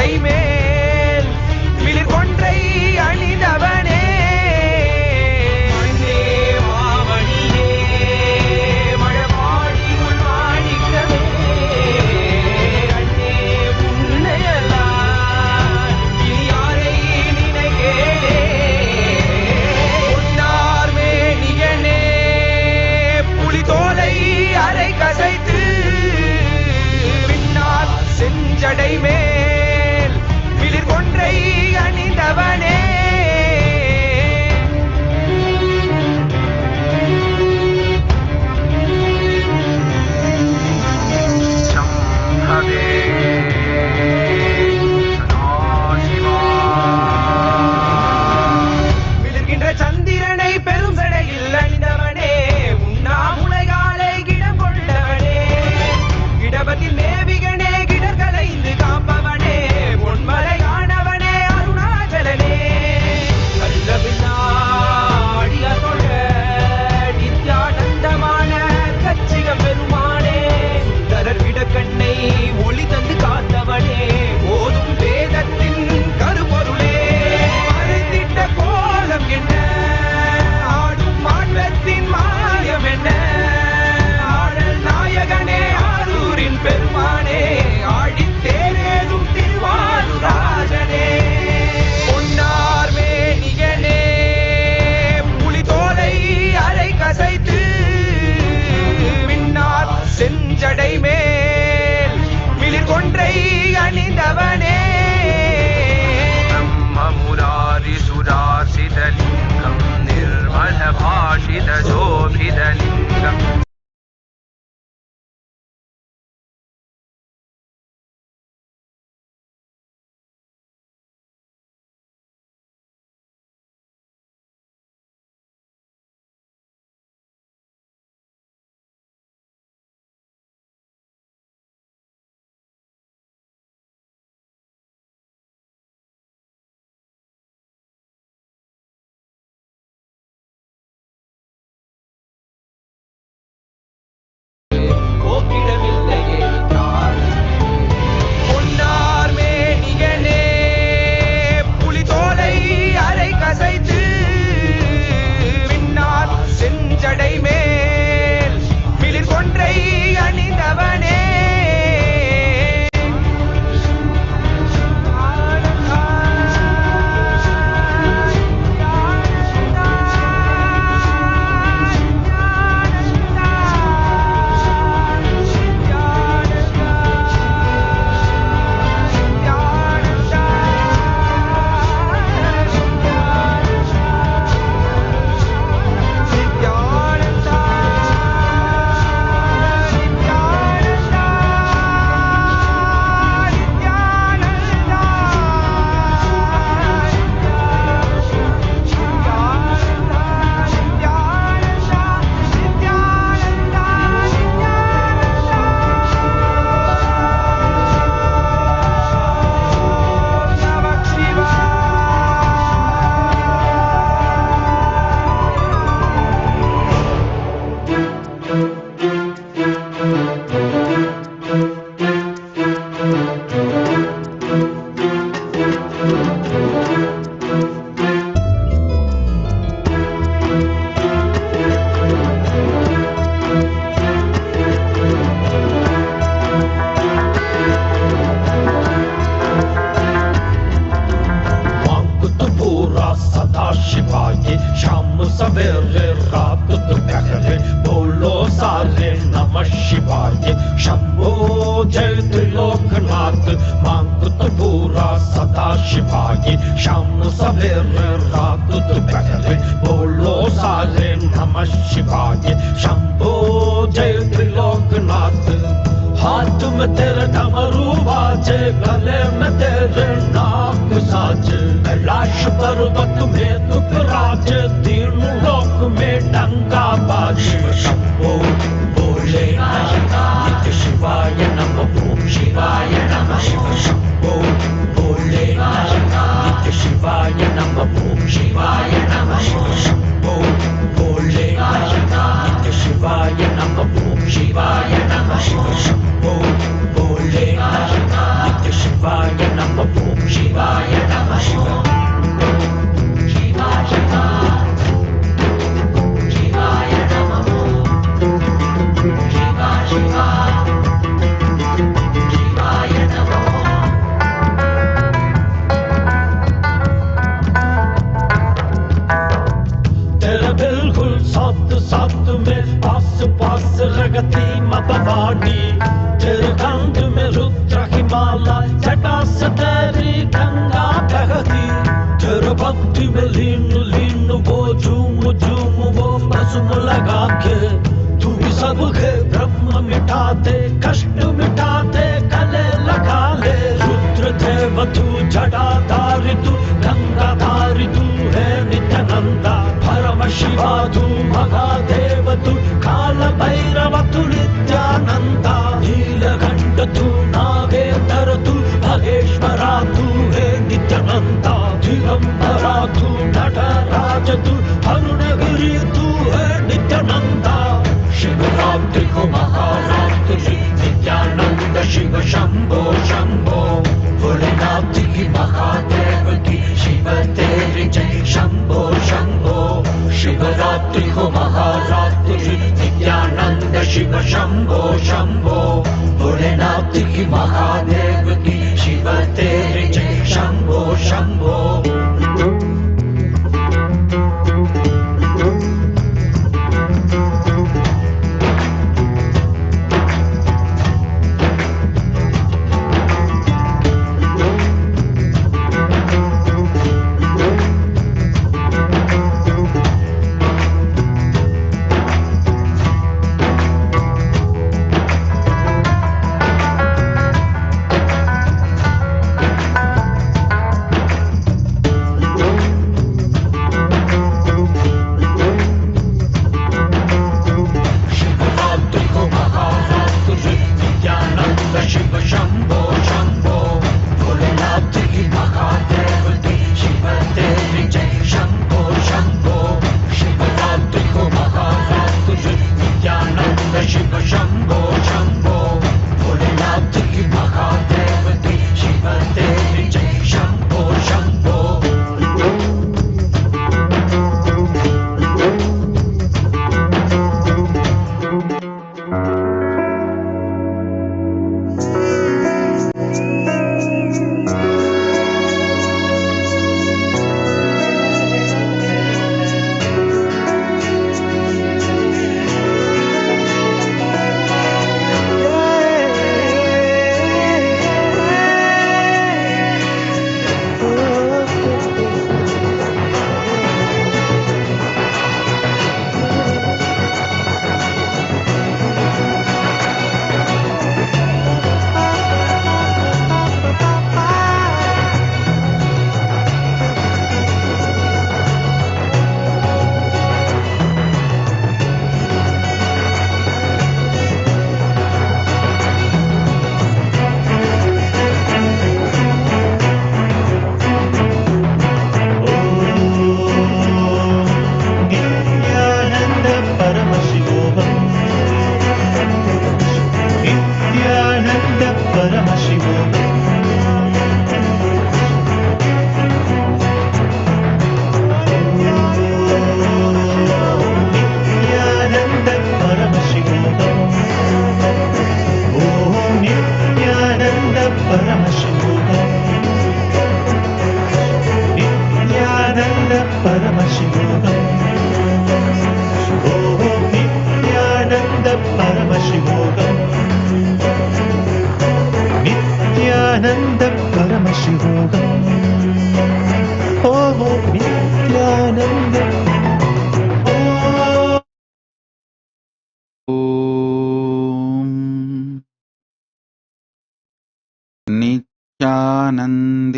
செஞ்சடை மேல் மிளிர் கொன்றை அணிந்தவனே செஞ்சடை மேல் மிளிர் கொன்றை அணிந்தவனே சம்பவே சதாசிவா மிளிர்கின்ற சந்திரனை பெரும் சடையில் அணிந்தவனே உண்ணாமுலைகாலை கிடம் கொண்டவனே இடபத்தில் மேவிகனே காப்பவனே பொன்மலையானவனே அருணாச்சலனே கல்லவினாடிய தொழ நித்யானந்தமான கச்சிக பெருமானே தரர்விட கண்ணை ஒளி தந்து காத்தவனே போதும் வேதத்தின் கருப்பொருளே மறைத்திட்ட கோலம் என்ன ஆடும் மாற்றத்தின் மாயம் என்ன ஆடல் நாயகனே ஆரூரின் பெருமானே ஆடி தேரேதும் திருவாரூராஜனே பொன்னார் மேனியனே புலிதோலை அரை கசைத்து மின்னார் செஞ்சடை மேல் மிளிர் கொன்றை அணிந்தவனே பிரம்மமுராரி சுராசிதலிங்கம் நிர்மல பாஷித ஜோபிதலிங்கம் செஞ்சடை மேல் மிளிர் கொன்றை அணிந்தவனே Shivaya Namah तेरा बिल्कुल साथ साथ में पास पास रगती मपवानी तेरे कंठ में रुद्र की माला जटा से तेरी गंगा बहती तेरे भक्ति में लीन लीन वो झूम झूम वो भस्म लगा के तू भी सबके ब्रह्म मिटाते कष्ट मिटाते गले लगा ले रुद्र देव तू जटाधारी तू गंगाधारी तू है नित्यानंदा परमशिवा तू महादेव तू काल भैरव तू नित्यानंदा नीलकंठ तू नागेंद्र तू महेश्वरा तू है नित्यानंदा दिगंबरा तू नटराज तू अरुणगिरी तू है नित्यानंदा शिवरात्रि को महारात्रि नित्यानंद शिव शंभो शंभो भोलेनाथ की महादेव की शिव तेरी जय शंभो शंभो शिवरात्रि को महारात्रि नित्यानंद शिव शंभो शंभो भोलेनाथ की महादेव की शिव तेरी जय शंभो शंभो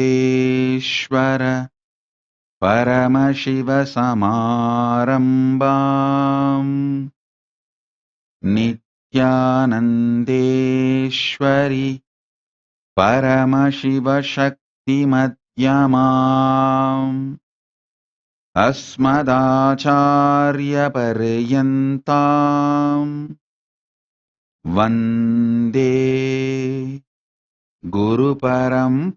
नित्यानन्देश्वर परमशिवसमारम्भाम् नित्यानन्देश्वरि परमशिवशक्तिमध्यमाम् अस्मदाचार्यपर्यन्ताम् वन्दे गुरुपरम्पराम्।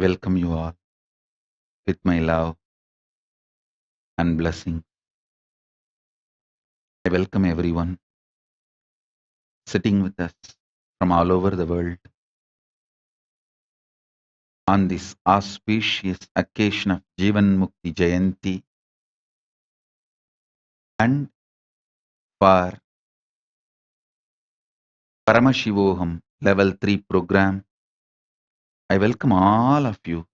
welcome you all with my love and blessing. I welcome everyone sitting with us from all over the world on this auspicious occasion of Jeevan Mukti Jayanti and for Paramashivoham Level 3 program. I welcome all of you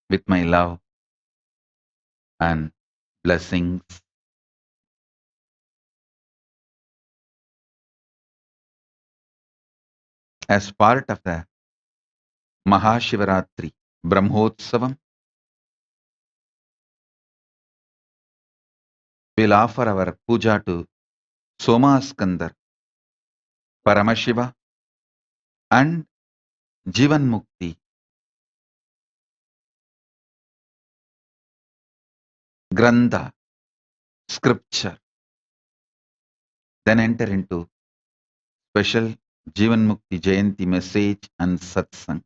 with my love and blessings. As part of the Mahashivaratri Brahmotsavam, we'll offer our puja to Somaskandar, Paramashiva and Jeevan Mukti, Grantha, scripture, then enter into special Jeevan Mukti Jayanti message and satsang.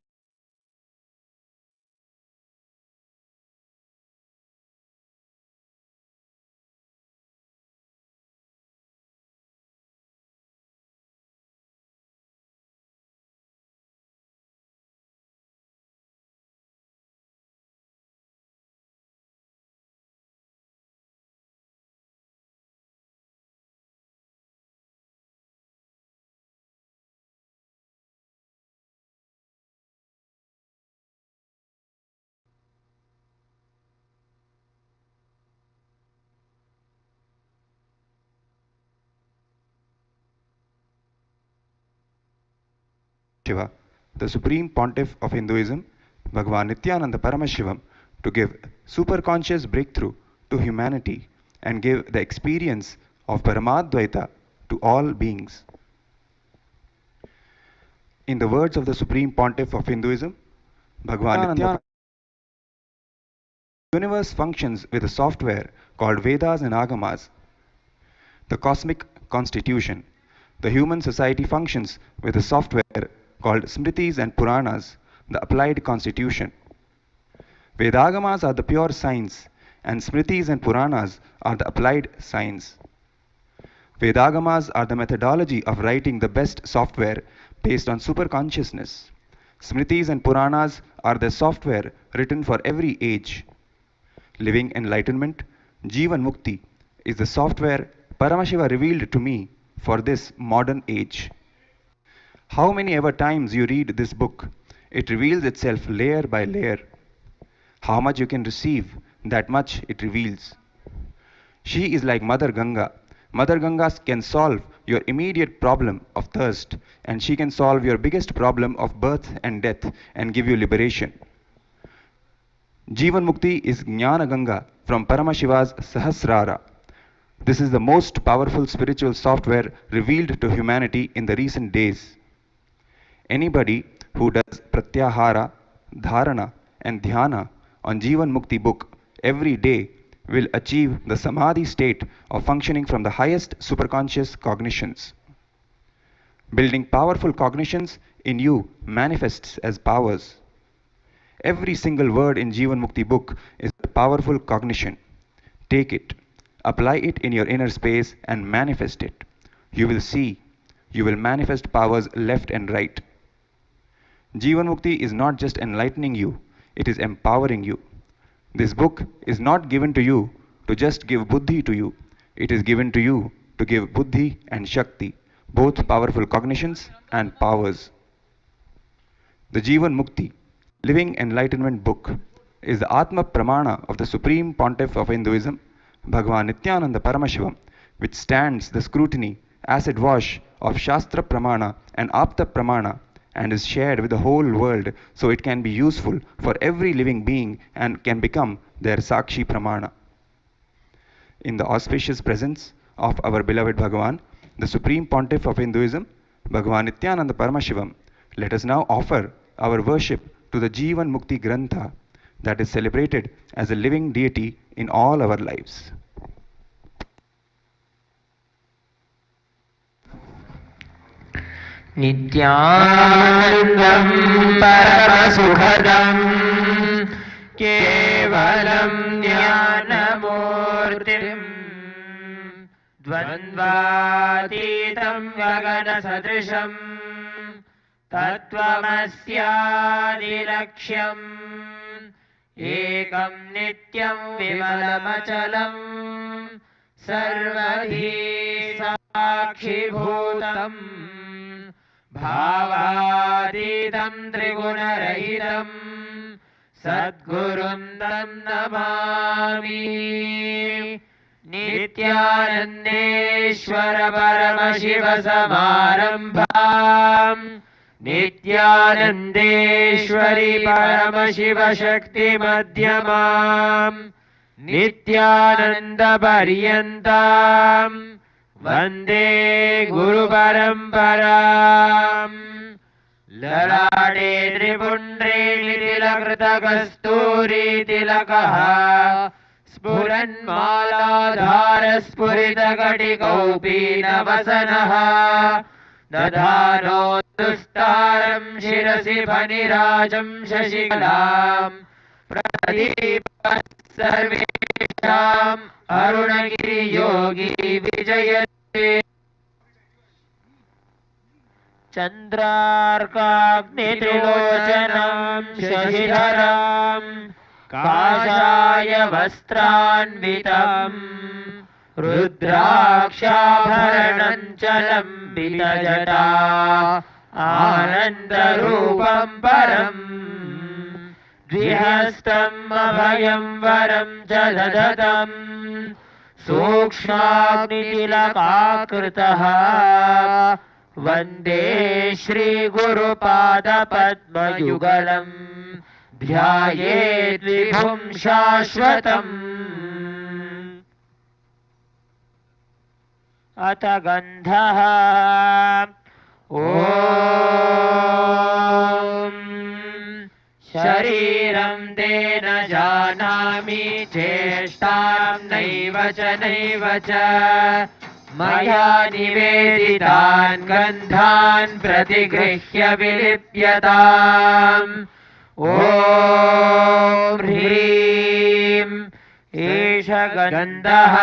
Shiva, the Supreme Pontiff of Hinduism, Bhagavan Nithyananda Paramashivam, to give superconscious breakthrough to humanity and give the experience of Paramadvaita to all beings. In the words of the Supreme Pontiff of Hinduism, Bhagavan Nithyananda, the universe functions with a software called Vedas and Agamas, the cosmic constitution. The human society functions with a software called Smritis and Puranas, the applied constitution. Vedagamas are the pure science, and Smritis and Puranas are the applied science. Vedagamas are the methodology of writing the best software based on superconsciousness. Smritis and Puranas are the software written for every age. Living enlightenment, Jeevan Mukti, is the software Paramashiva revealed to me for this modern age. How many ever times you read this book, it reveals itself layer by layer. How much you can receive, that much it reveals. She is like Mother Ganga. Mother Ganga can solve your immediate problem of thirst, and she can solve your biggest problem of birth and death and give you liberation. Jeevan Mukti is Jnana Ganga from Paramashiva's Sahasrara. This is the most powerful spiritual software revealed to humanity in the recent days. Anybody who does Pratyahara, Dharana and Dhyana on Jeevan Mukti book every day will achieve the Samadhi state of functioning from the highest superconscious cognitions. Building powerful cognitions in you manifests as powers. Every single word in Jeevan Mukti book is a powerful cognition. Take it, apply it in your inner space and manifest it. You will see, you will manifest powers left and right. Jeevan Mukti is not just enlightening you, it is empowering you. This book is not given to you to just give buddhi to you. It is given to you to give buddhi and shakti, both powerful cognitions and powers. The Jeevan Mukti, Living Enlightenment book, is the Atma Pramana of the Supreme Pontiff of Hinduism, Bhagavan Nithyananda Paramashivam, which stands the scrutiny, acid wash of Shastra Pramana and Apta Pramana, and is shared with the whole world so it can be useful for every living being and can become their Sakshi Pramana. In the auspicious presence of our beloved Bhagavan, the Supreme Pontiff of Hinduism, Bhagavan Nithyananda Paramashivam, let us now offer our worship to the Jeevan Mukti Grantha that is celebrated as a living deity in all our lives. नित्यानन्दं परमसुखदं केवलं ज्ञानमूर्तिम् द्वन्द्वातीतं गगनसदृशम् तत्त्वमस्यादिलक्ष्यम् एकं नित्यं विमलमचलम् सर्वधी साक्षिभूतम् भावातीतं त्रिगुणरहितम् सद्गुरुं तं नमामि। नित्यानन्देश्वर परमशिव समारम्भाम् नित्यानन्देश्वरी परमशिव शक्ति मध्यमाम् नित्यानन्दपर्यन्ताम् वन्दे गुरुपरम्पराम्। ललाटे त्रिपुण्ड्रे नितिलकृतकस्तूरीतिलकः स्फुरन्मालाधारस्फुरितकटिकौपीनवसनः दधानो दुस्तारं शिरसि फणिराजं शशिकलाम् प्रदीपः सर्वेषाम् अरुणगिरियोगी विजयते। चन्द्रार्काग्नित्रिलोचनां शशिधरां काषाय वस्त्रान्वितम् रुद्राक्षाभरणं च लम्बितजटा आनन्दरूपं परम् द्विहस्तम् अभयं वरं च दधतम् सूक्ष्माग्नितिलकाकृतः वन्दे श्रीगुरुपादपद्मयुगलम् ध्यायेत् विभुं शाश्वतम्। अथ गन्धः ॐ शरीरं ते न जानामि चेष्टां नैव च मया निवेदितान् गन्धान् प्रतिगृह्य विलिप्यताम्। ॐ ह्रीं एष गन्धः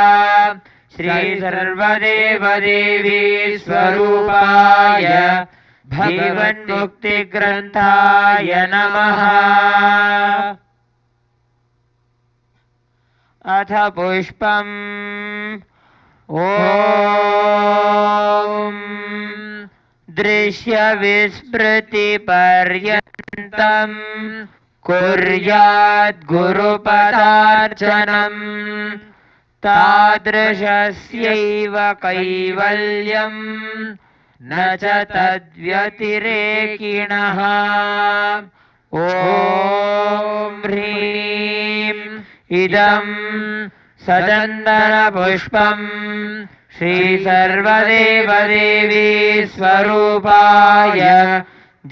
श्रीसर्वदेवदेवी स्वरूपाय जीवन्मुक्तिग्रन्थाय नमः। अथ पुष्पम् ॐ दृश्यविस्मृतिपर्यन्तम् कुर्याद् गुरुपदार्चनम् तादृशस्यैव कैवल्यम् न च तद्व्यतिरेकिणः। ॐ ह्रीं इदं सचन्दनपुष्पम् श्रीसर्वदेवदेवी स्वरूपाय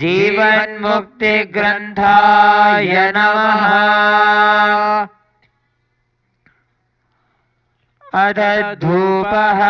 जीवन्मुक्तिग्रन्थाय नमः। अथ धूपः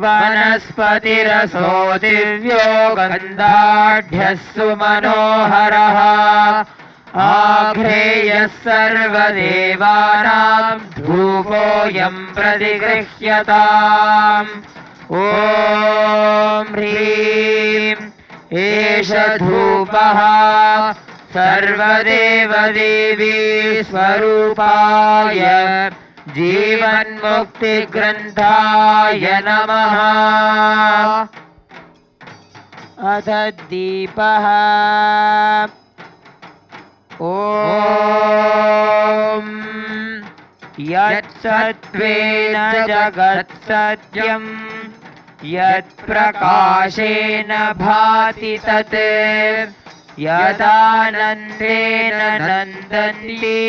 वनस्पतिरसो दिव्यो गन्धाढ्यः सुमनोहरः आघ्रेयः सर्वदेवानां धूपोऽयं प्रतिगृह्यताम्। ॐ ह्रीं एष धूपः सर्वदेवदेवी स्वरूपाय जीवन्मुक्तिग्रन्थाय नमः। अथ दीपः ॐ यत्सत्त्वेन जगत्सत्यं यत्प्रकाशेन भाति तत् यदानन्देन नन्दन्ति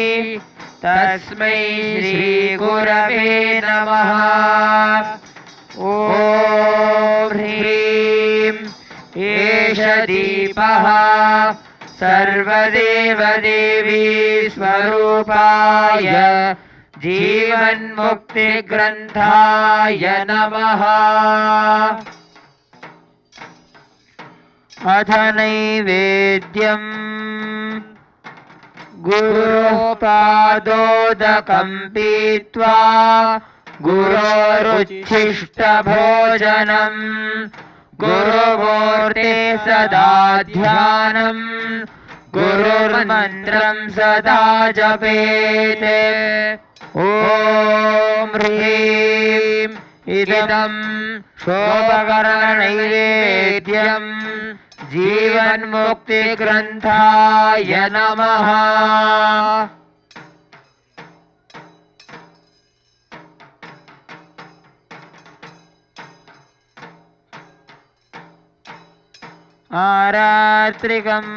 तस्मै श्रीगुरवे नमः। ॐ ह्रीं एष दीपः सर्वदेवदेवी स्वरूपाय जीवन्मुक्तिग्रन्थाय नमः। अथ नैवेद्यम् गुरोपादोदकं पीत्वा गुरोरुच्छिष्टभोजनम् गुरुमूर्ते सदा ध्यानम् गुरुर्मन्त्रं सदा जपेत्। ॐ ह्रीं इदं शोभकरणनैवेद्यम् जीवन्मुक्तिग्रन्थाय नमः। आरात्रिकम्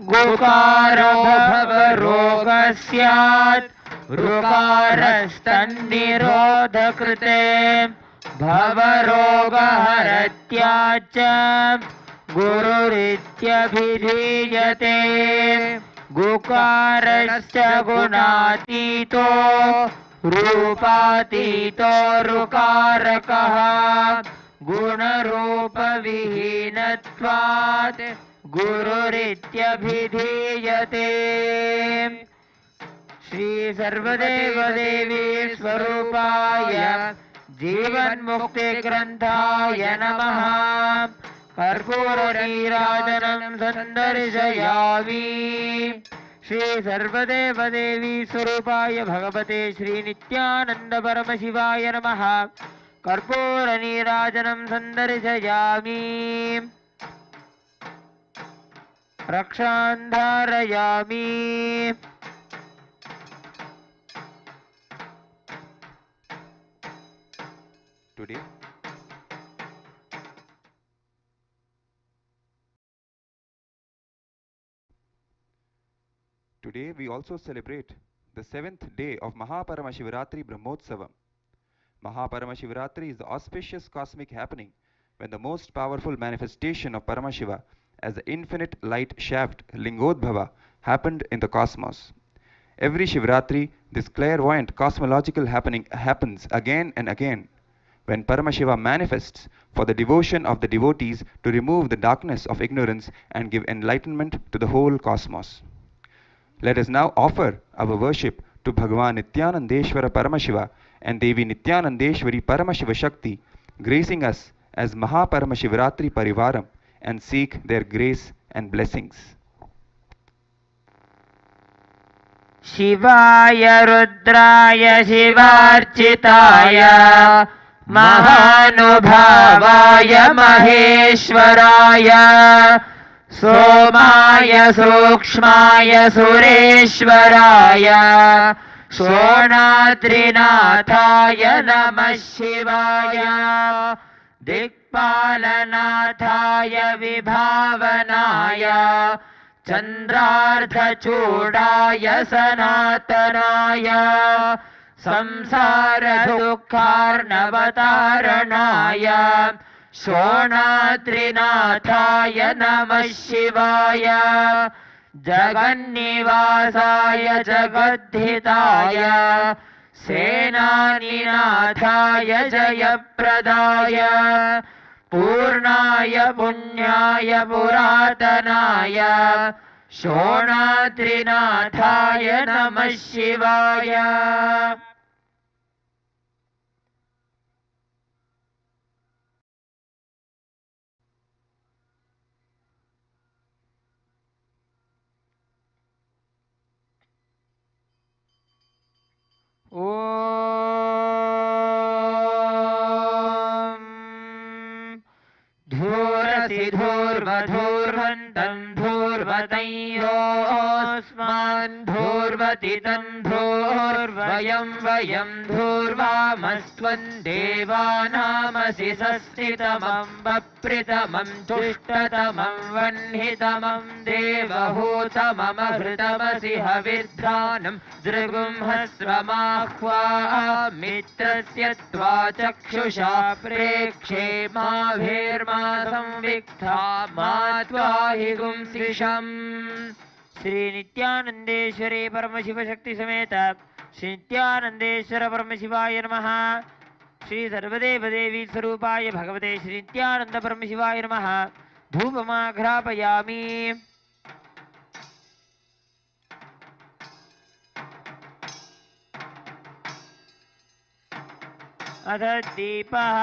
गुकारो भवरोगस्यात् ऋकारस्तन्निरोधकृते भवरोगहरत्याच्च गुरुरित्यभिधीयते। गुकारश्च गुणातीतो रूपातीतो ऋकारकः गुणरूपविहीनत्वात् गुरुरित्यभिधीयते। श्री सर्वदेवदेवी स्वरूपाय जीवन्मुक्तिग्रन्थाय नमः। कर्पूरनीराजनं सन्दर्शयामि। श्री सर्वदेवदेवी स्वरूपाय भगवते श्री नित्यानंद परमशिवाय नमः। कर्पूरनीराजनं सन्दर्शयामि। रक्षां धारयामि। Today we also celebrate the 7th day of Paramashivoham Brahmotsavam. Paramashivoham is the auspicious cosmic happening when the most powerful manifestation of Paramashiva as the infinite light shaft Lingodbhava happened in the cosmos. Every Shivratri, this clairvoyant cosmological happening happens again and again when Paramashiva manifests for the devotion of the devotees to remove the darkness of ignorance and give enlightenment to the whole cosmos. Let us now offer our worship to Bhagavan Nithyanandeshwara Paramashiva and Devi Nithyanandeshwari Paramashiva Shakti, gracing us as Paramashivoham Parivaram, and seek their grace and blessings. Shivaya Rudraya Shivarchitaya Mahanubhavaya Maheshwaraya Somaya Sukshmaya Sureshwaraya Shonadrinathaya Namah Shivaya Dikpalanathaya Vibhavanaya Chandrardhachudaya Sanatanaya Samsara Dukkharnavataranaya Shonadrinathaya Namah Shivaya Jagannivasaya Jagadhitaya Senaninathaya Jayapradaya Purnaya Punyaya Puratanaya शोणाद्रिनाथाय नमः शिवाय ॐ धूरसि धूर्वधूर्वन्तम् धूर्वतयोऽस्मान् धूर्वति तम् धूर्वयम् वयम् धूर्वामस्त्वम् देवानामसि सस्थितमम् वप्रितमम् तुष्टतमम् वह्नितमम् देवहूतममहृतमसि हविर्धानम् दृगुंहस्वमाह्वा मित्रस्य त्वा चक्षुषा प्रेक्षे माभिर्मा संविक्था मा त्वाहि गुंसिषम्। श्री नित्यानंदेश्वरी परमशिव शक्ति समेत श्री नित्यानंदेश्वर परमशिवाय नमः। श्री सर्वदेव देवी स्वरूपाय भगवते श्री नित्यानंद परमशिवाय नमः। धूपमाघ्रापयामि। अथ दीपः।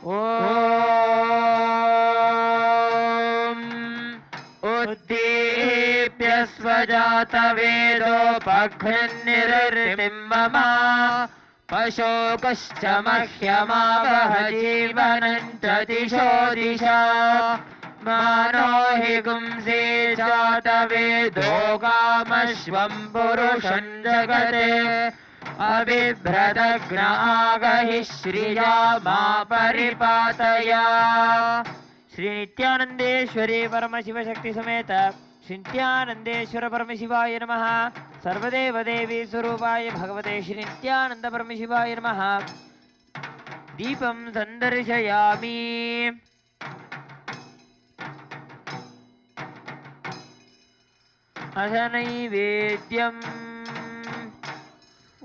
ॐ उद्दीप्य स्वजातवेदोपघ्नन्निरृतिं मम पशोकश्च मह्यमावह जीवनं च दिशो दिशा मानो हि गुंसे जातवेदो गामश्वं पुरुषं जगते अबिभ्रदग्नागहि श्रिया मा परिपातया। श्री नित्यानंदेश्वरी परमशिव शक्ति समेत श्री नित्यानंदेश्वर परमशिवाय नमः। सर्वदेव देवी स्वरूपाय भगवते श्री नित्यानंद परमशिवाय नमः। दीपं संदर्शयामि। अथ नैवेद्यम्। ॐ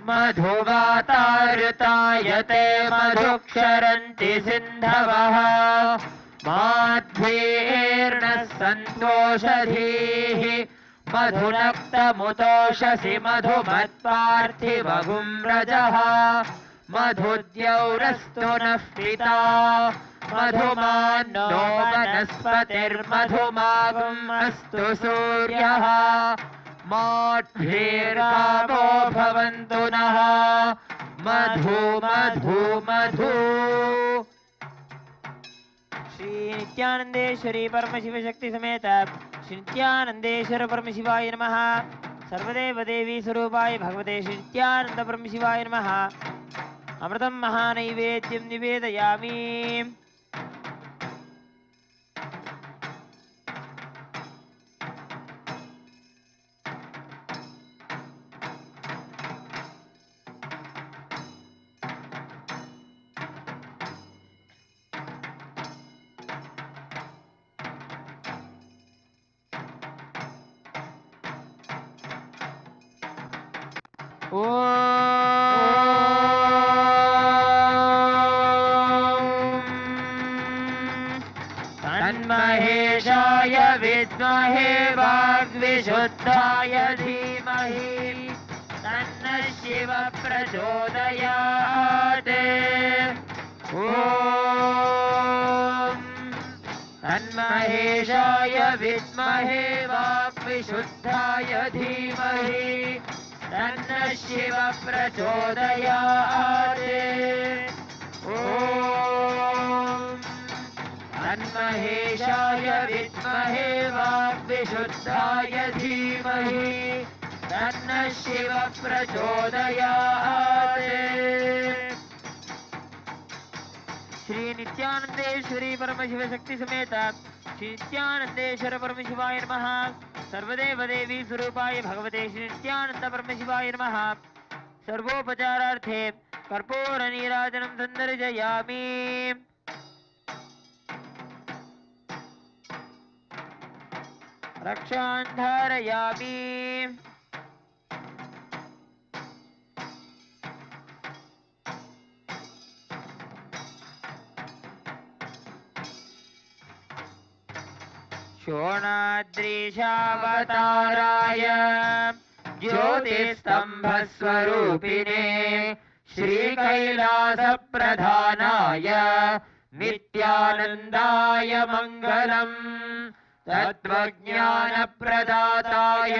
मधुवातारुतायते मधुक्षरन्ति सिन्धवः माध्वीर्नः सन्तोषधीः मधुनक्तमुतोषसि मधुमत्पार्थिवगुं रजः मधुद्यौरस्तु नः पिता मधुमान्नो वनस्पतिर्मधुमागुम् अस्तु सूर्यः माध्वीर्गावो भवन्तु नः मधु मधु मधु। श्री नित्यानंदेश्वरी परमशिव शक्ति समेत श्री नित्यानंदेश्वर परमशिवाय नमः। सर्वदेव देवी स्वरूपाय भगवते श्री नित्यानंद परमशिवाय नमः। अमृतं महानैवेद्यं निवेदयामि। तन्महेशाय विद्महे वाग्विशुद्धाय धीमहि तन्नः शिव प्रचोदयात्। ॐ तन्महेशाय विद्महे वाग्विशुद्धाय धीमहि तन्नः शिव प्रचोदयात्। ॐ तन्महेशाय विद्महे वाग्विशुद्धाय धीमहि तन्नः शिव प्रचोदयात्। श्री नित्यानंदेश्वरी परमशिव शक्ति समेत श्री नित्यानंदेश्वर परमशिवाय नमः। सर्वदेव देवी स्वरूपाय भगवते श्री नित्यानंद परमशिवाय नमः। सर्वोपचारार्थे कर्पूर नीराजनं सन्दर्शयामि। रक्षां धारयामि। शोणाद्रीशावताराय ज्योतिस्तम्भस्वरूपिणे श्रीकैलासप्रधानाय नित्यानन्दाय मङ्गलम् तत्त्वज्ञानप्रदाताय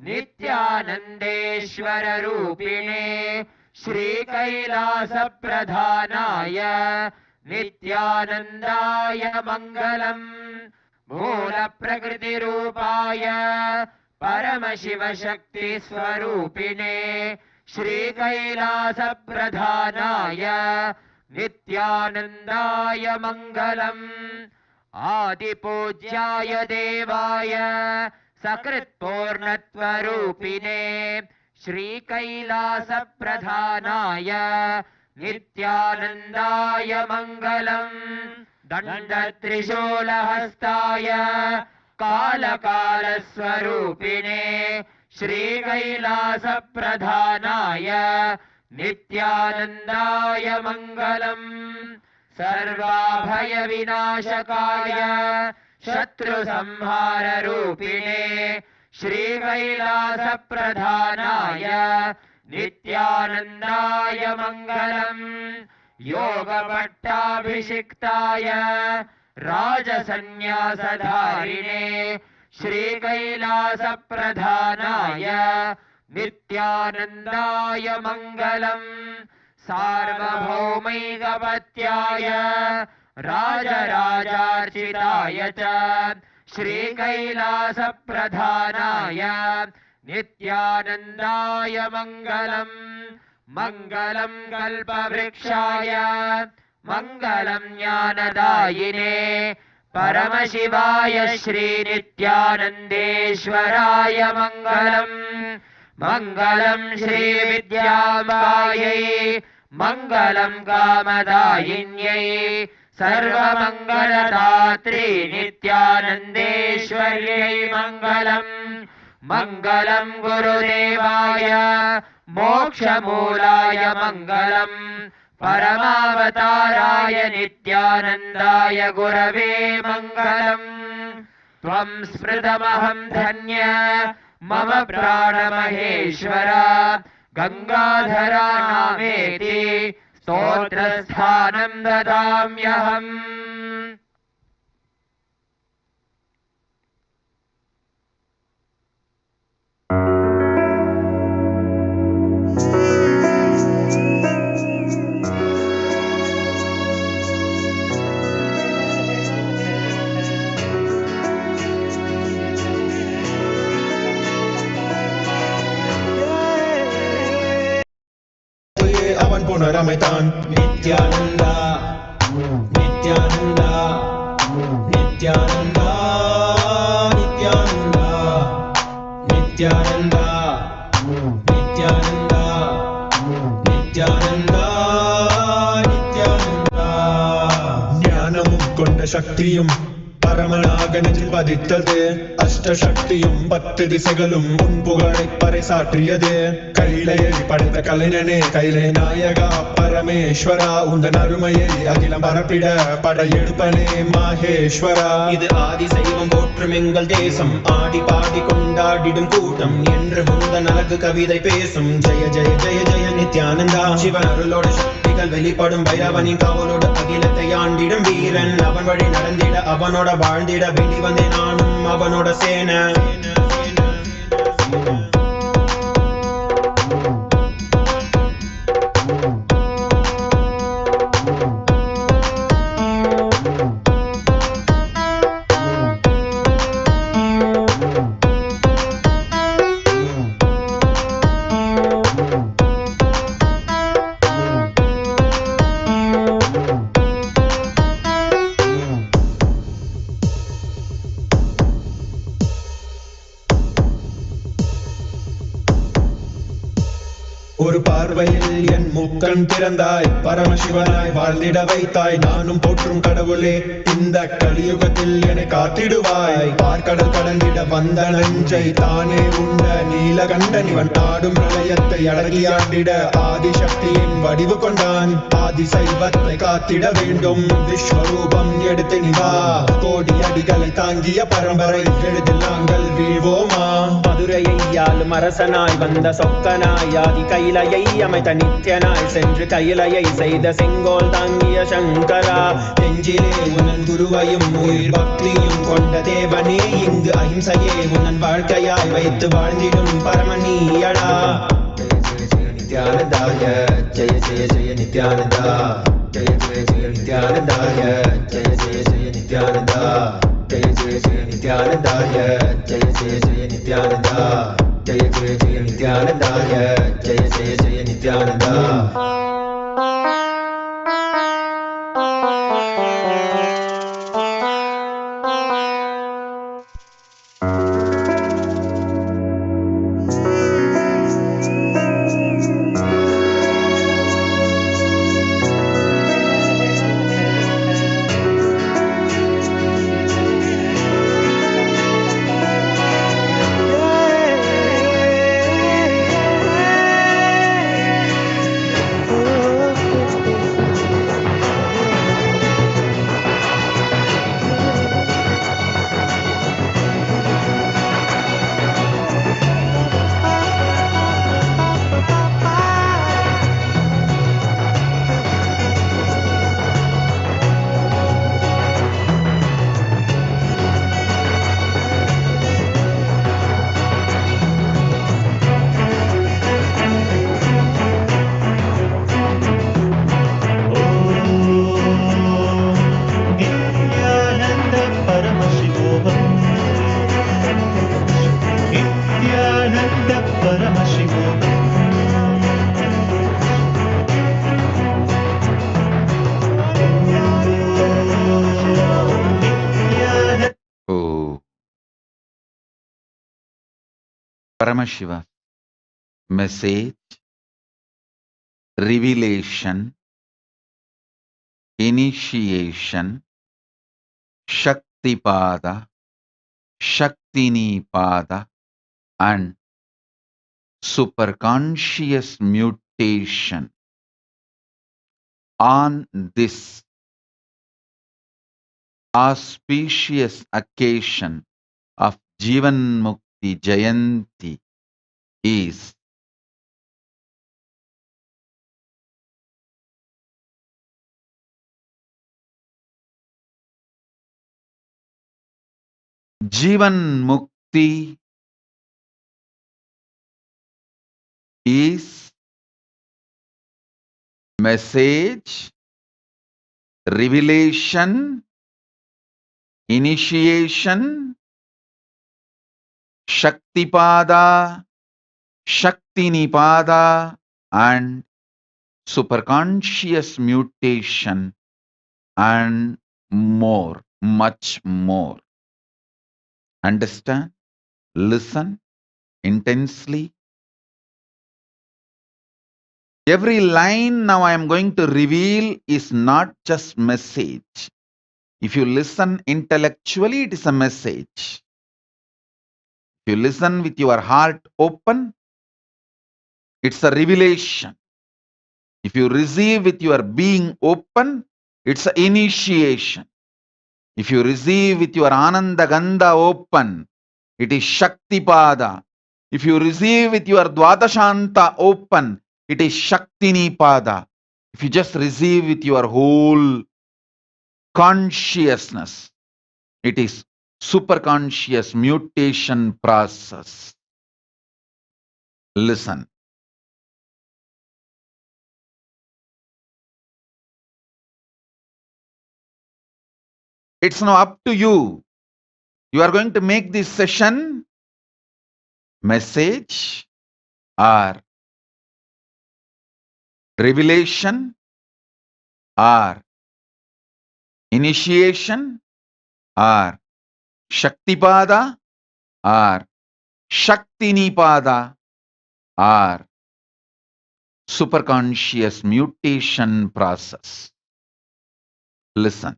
नित्यानन्देश्वररूपिणे श्रीकैलासप्रधानाय नित्यानन्दाय मङ्गलम् मूलप्रकृतिरूपाय परमशिवशक्तिस्वरूपिणे श्रीकैलासप्रधानाय नित्यानन्दाय मङ्गलम् आदिपूज्याय देवाय सकृत्पूर्णत्वरूपिणे श्रीकैलासप्रधानाय नित्यानन्दाय मङ्गलम् दण्डत्रिशूलहस्ताय कालकालस्वरूपिणे श्रीकैलासप्रधानाय नित्यानन्दाय मङ्गलम् सर्वाभयविनाशकाय शत्रुसंहाररूपिणे श्रीकैलासप्रधानाय नित्यानन्दाय मङ्गलम् योगपट्टाभिषिक्ताय राजसन्न्यासधारिणे श्रीकैलासप्रधानाय नित्यानन्दाय मङ्गलम् सार्वभौमैकपत्याय राजराजार्चिताय च श्रीकैलासप्रधानाय नित्यानन्दाय मङ्गलम् मङ्गलम् कल्पवृक्षाय मङ्गलम् ज्ञानदायिने परमशिवाय श्रीनित्यानन्देश्वराय मङ्गलम् मङ्गलम् श्रीविद्याम्बायै मङ्गलम् कामदायिन्यै सर्वमङ्गलदात्री नित्यानन्देश्वर्यै मङ्गलम् मङ्गलम् गुरुदेवाय मोक्षमूलाय मङ्गलम् परमावताराय नित्यानन्दाय गुरवे मङ्गलम् त्वम् स्मृतमहम् धन्य मम प्राणमहेश्वर गङ्गाधरा नामेति स्तोत्रस्थानं ददाम्यहम् पुनरमितान् नित्यानन्दा नित्यानन्दा नित्यानन्दा नित्यानन्दा नित्यानन्दा नित्यानन्दा नित्यानन्दा नित्यानन्दा ज्ञानमुक्कोण्ड शक्तियुं பரமனாகனத்தில் பதித்தது அஷ்டசக்தியும் 10 திசைகளும் முன்புகளை பறைசாற்றியது கையிலையை படைத்த கலைஞனே கைலை நாயகா பரமேஸ்வரா உந்தன் அருமையை அகிலம் பரப்பிட படையெடுப்பனே மாஹேஸ்வரா இது ஆதி சைவம் போற்றும் எங்கள் தேசம் ஆடி பாடி கொண்டாடிடும் கூட்டம் என்று முந்தன் அழகு கவிதை பேசும் ஜெய ஜெய ஜெய ஜெய நித்யானந்தா சிவன் அருளோட சக்திகள் வெளிப்படும் பைரவனின் காவலோடு அகிலத்தை ஆண்டிடும் வீரன் அவன் வழி நடந்திட அவனோட வாழ்ந்திட வேண்டி வந்தேன் நானும் அவனோட சேனை ஒரு பார்வையில் என் முக்கண் திறந்தாய் பரமசிவனாய் வாழ்ந்திட வைத்தாய் நானும் போற்றும் கடவுளே இந்த கலியுகத்தில் என்னை காத்திடுவாய் பார்க்கடல் கடந்திட வந்த நஞ்சை தானே உண்ட நீலகண்டன் இவன் ஆடும் பிரளயத்தை அடக்கியாண்டிட ஆதிசக்தியின் வடிவு கொண்டான் ஆதி சைவத்தை காத்திட வேண்டும் விஸ்வரூபம் எடுத்து நிவா கோடி அடிகளை தாங்கிய பரம்பரை எழுதில் நாங்கள் வீழ்வோமா மதுரையை ஆளும் அரசனாய் வந்த சொக்கனாய் ஆதி கைலையை அமைத்த நித்யனாய் சென்று கைலையை செய்த செங்கோல் தாங்கிய சங்கரா நெஞ்சிலே உனன் குருவையும் உயிர் பக்தியும் கொண்ட தேவனே இங்கு அஹிம்சையே உனன் வாழ்க்கையாய் வைத்து வாழ்ந்திடும் பரமணியடா நித்யானந்தாய Jaya Jaya Jaya Nithyananda Jaya Jaya Jaya நித்யானந்தாய Jaya Jaya Jaya Nithyananda Jaya Jaya Jaya நித்யானந்தாய Jaya Jaya Jaya Nithyananda Jaya Jaya Jaya நித்யானந்தாய Jaya Jaya Jaya Nithyananda Paramashiva message, revelation, initiation, Shaktipada, Shaktinipada, and superconscious mutation. On this auspicious occasion of Jeevan Mukti Jayanti is Jeevan Mukti is message, revelation, initiation, Shaktipada, Shaktinipada, and superconscious mutation, and more, much more. Understand? Listen intensely. Every line now I am going to reveal is not just message. If you listen intellectually, it is a message. If you listen with your heart open, it's a revelation. If you receive with your being open, it's an initiation. If you receive with your Ananda Gandha open, it is Shaktipada. If you receive with your Dvadashanta open, it is Shaktinipada. If you just receive with your whole consciousness, it is superconscious mutation process. Listen. It's now up to you. You are going to make this session message or revelation or initiation or Shaktipada or Shaktinipada or superconscious mutation process. Listen.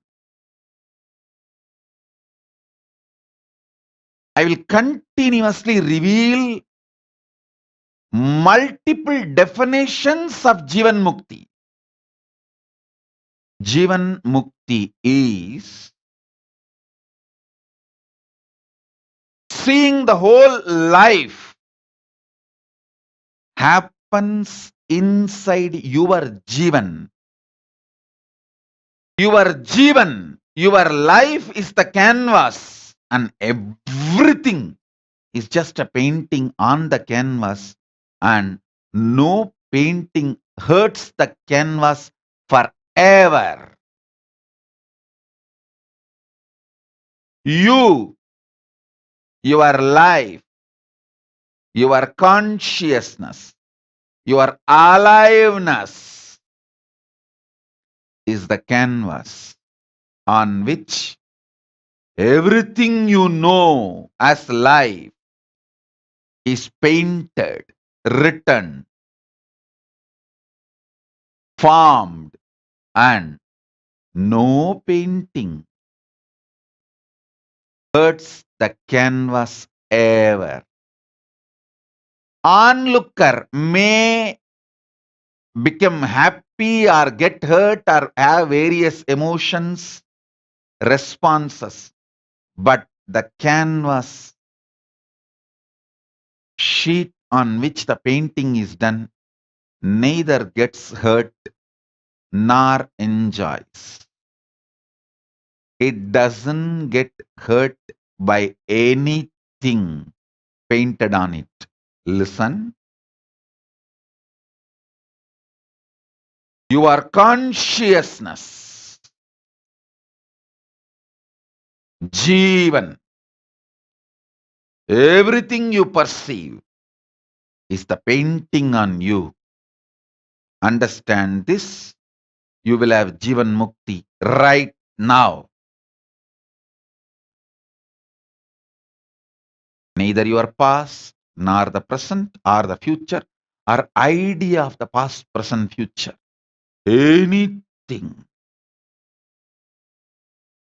I will continuously reveal multiple definitions of Jeevan Mukti. Jeevan Mukti is seeing the whole life happens inside your Jeevan. Your Jeevan, your life is the canvas, and everything is just a painting on the canvas, and no painting hurts the canvas forever. You, your life, your consciousness, your aliveness is the canvas on which everything you know as life is painted, written, formed, and no painting hurts the canvas ever. Onlooker may become happy or get hurt or have various emotions, responses, but the canvas sheet on which the painting is done neither gets hurt nor enjoys. It doesn't get hurt by anything painted on it. Listen. Your consciousness, Jeevan, everything you perceive is the painting on you. Understand this, you will have Jeevan Mukti right now. Neither your past, nor the present, or the future, or idea of the past, present, future. Anything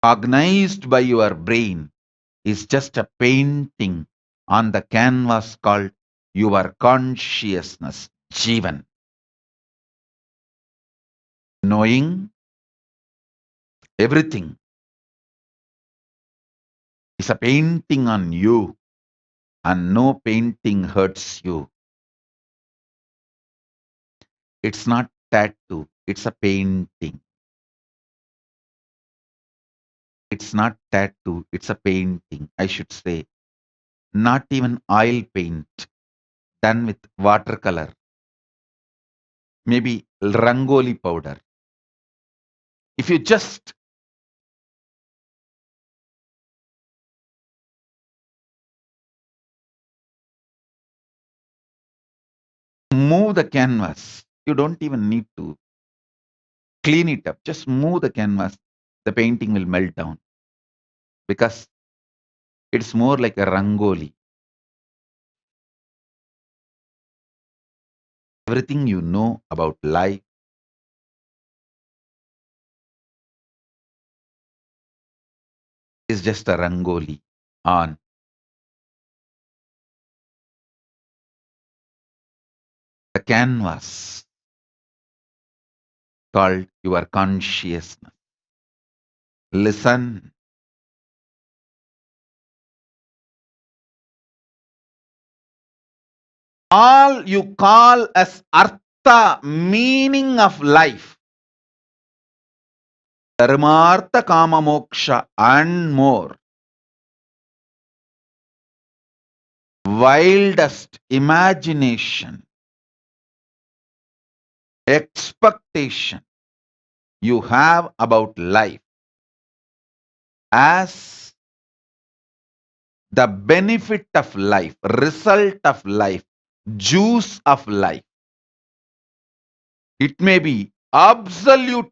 cognized by your brain is just a painting on the canvas called your consciousness, Jeevan. Knowing everything is a painting on you, and no painting hurts you. It's not tattoo, it's a painting. It's not tattoo, it's a painting. I should say, not even oil paint done with watercolor, maybe rangoli powder. If you just move the canvas, you don't even need to clean it up. Just move the canvas, the painting will melt down because it's more like a rangoli. Everything you know about life is just a rangoli on the canvas called your consciousness. Listen. All you call as artha, meaning of life, dharmartha, kama, moksha, and more, wildest imagination, expectation you have about life as the benefit of life, result of life, juice of life. It may be absolute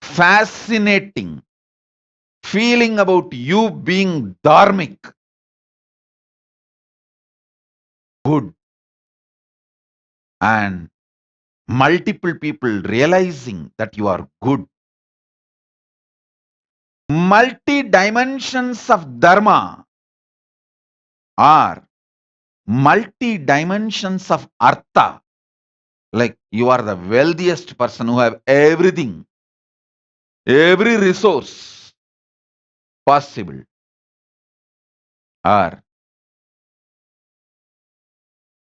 fascinating feeling about you being dharmic, good, and multiple people realizing that you are good. Multi dimensions of dharma are multi dimensions of artha. Like you are the wealthiest person who have everything, every resource possible. Or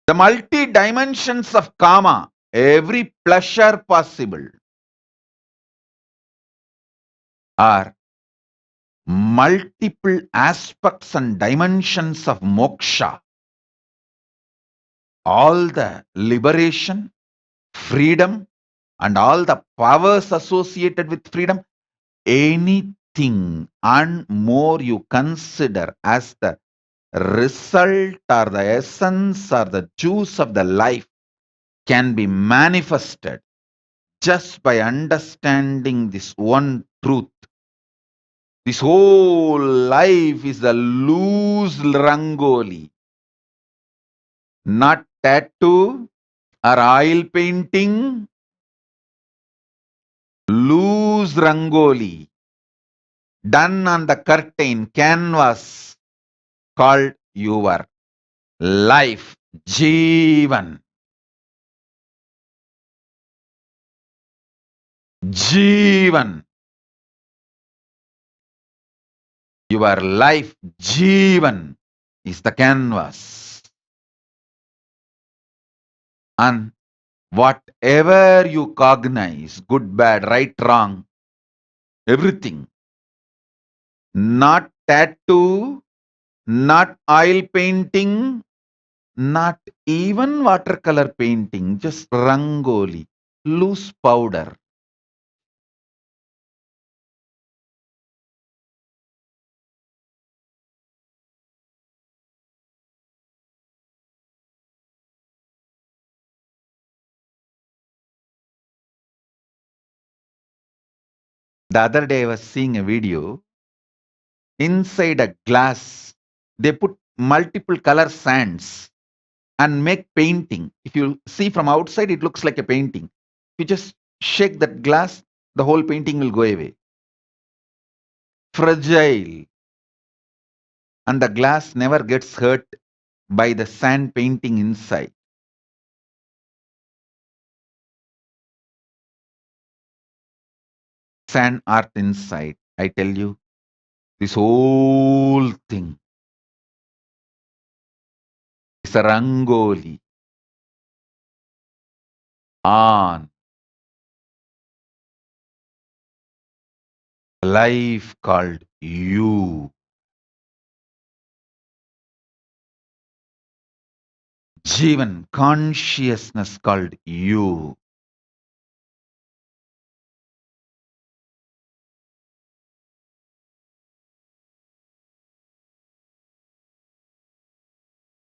the multi dimensions of kama, every pleasure possible. Are multiple aspects and dimensions of moksha, all the liberation, freedom, and all the powers associated with freedom, anything and more you consider as the result or the essence or the juice of the life can be manifested just by understanding this one truth. This whole life is a loose rangoli, not tattoo or oil painting, loose rangoli done on the curtain canvas called your life, Jeevan. Jeevan. Your life, Jeevan, is the canvas. And whatever you cognize, good, bad, right, wrong, everything, not tattoo, not oil painting, not even watercolor painting, just rangoli, loose powder. The other day I was seeing a video. Inside a glass, they put multiple color sands and make painting. If you see from outside, it looks like a painting. You just shake that glass, the whole painting will go away. Fragile. And the glass never gets hurt by the sand painting inside. Sand art inside. I tell you, this whole thing is a rangoli on a life called you. Jeevan, consciousness called you.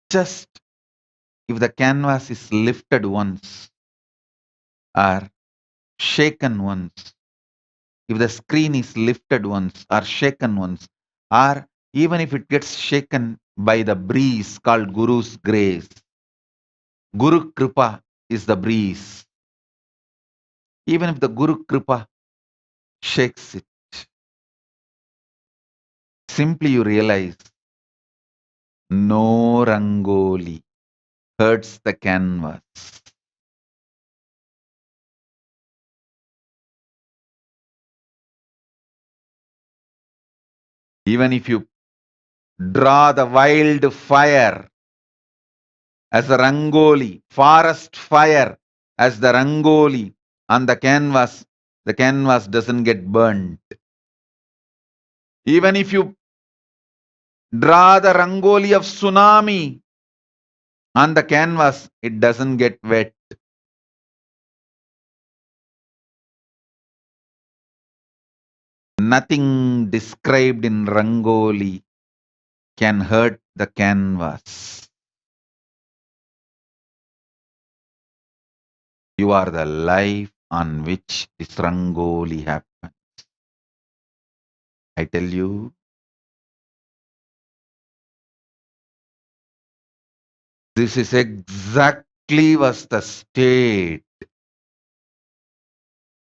Just if the canvas is lifted once or shaken once, if the screen is lifted once or shaken once, or even if it gets shaken by the breeze called Guru's grace, Guru Kripa is the breeze. Even if the Guru Kripa shakes it, simply you realize no rangoli hurts the canvas. Even if you draw the wild fire as a rangoli, forest fire as the rangoli on the canvas doesn't get burnt. Even if you draw the rangoli of tsunami on the canvas, it doesn't get wet. Nothing described in rangoli can hurt the canvas. You are the life on which this rangoli happens. I tell you, this is exactly exactly was the state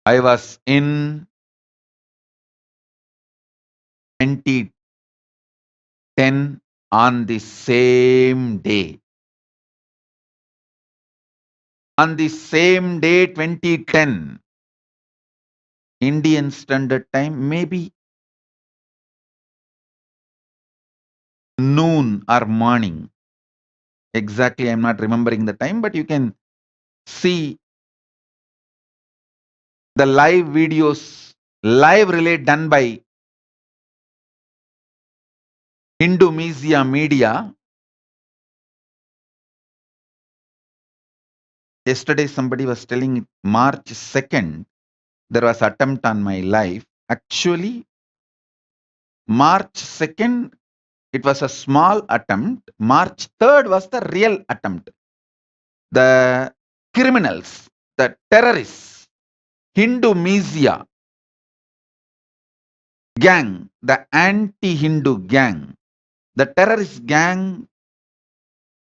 I was in 2010 on the same day. On the same day, 2010, Indian Standard Time, maybe noon or morning. Exactly, I'm not remembering the time, but you can see the live videos, live relay done by Indonesia media. Yesterday, somebody was telling it, March 2nd, there was attempt on my life. Actually, March 2nd, it was a small attempt. March 3rd was the real attempt. The criminals, the terrorists, Hindu-Mesia gang, the anti-Hindu gang, the terrorist gang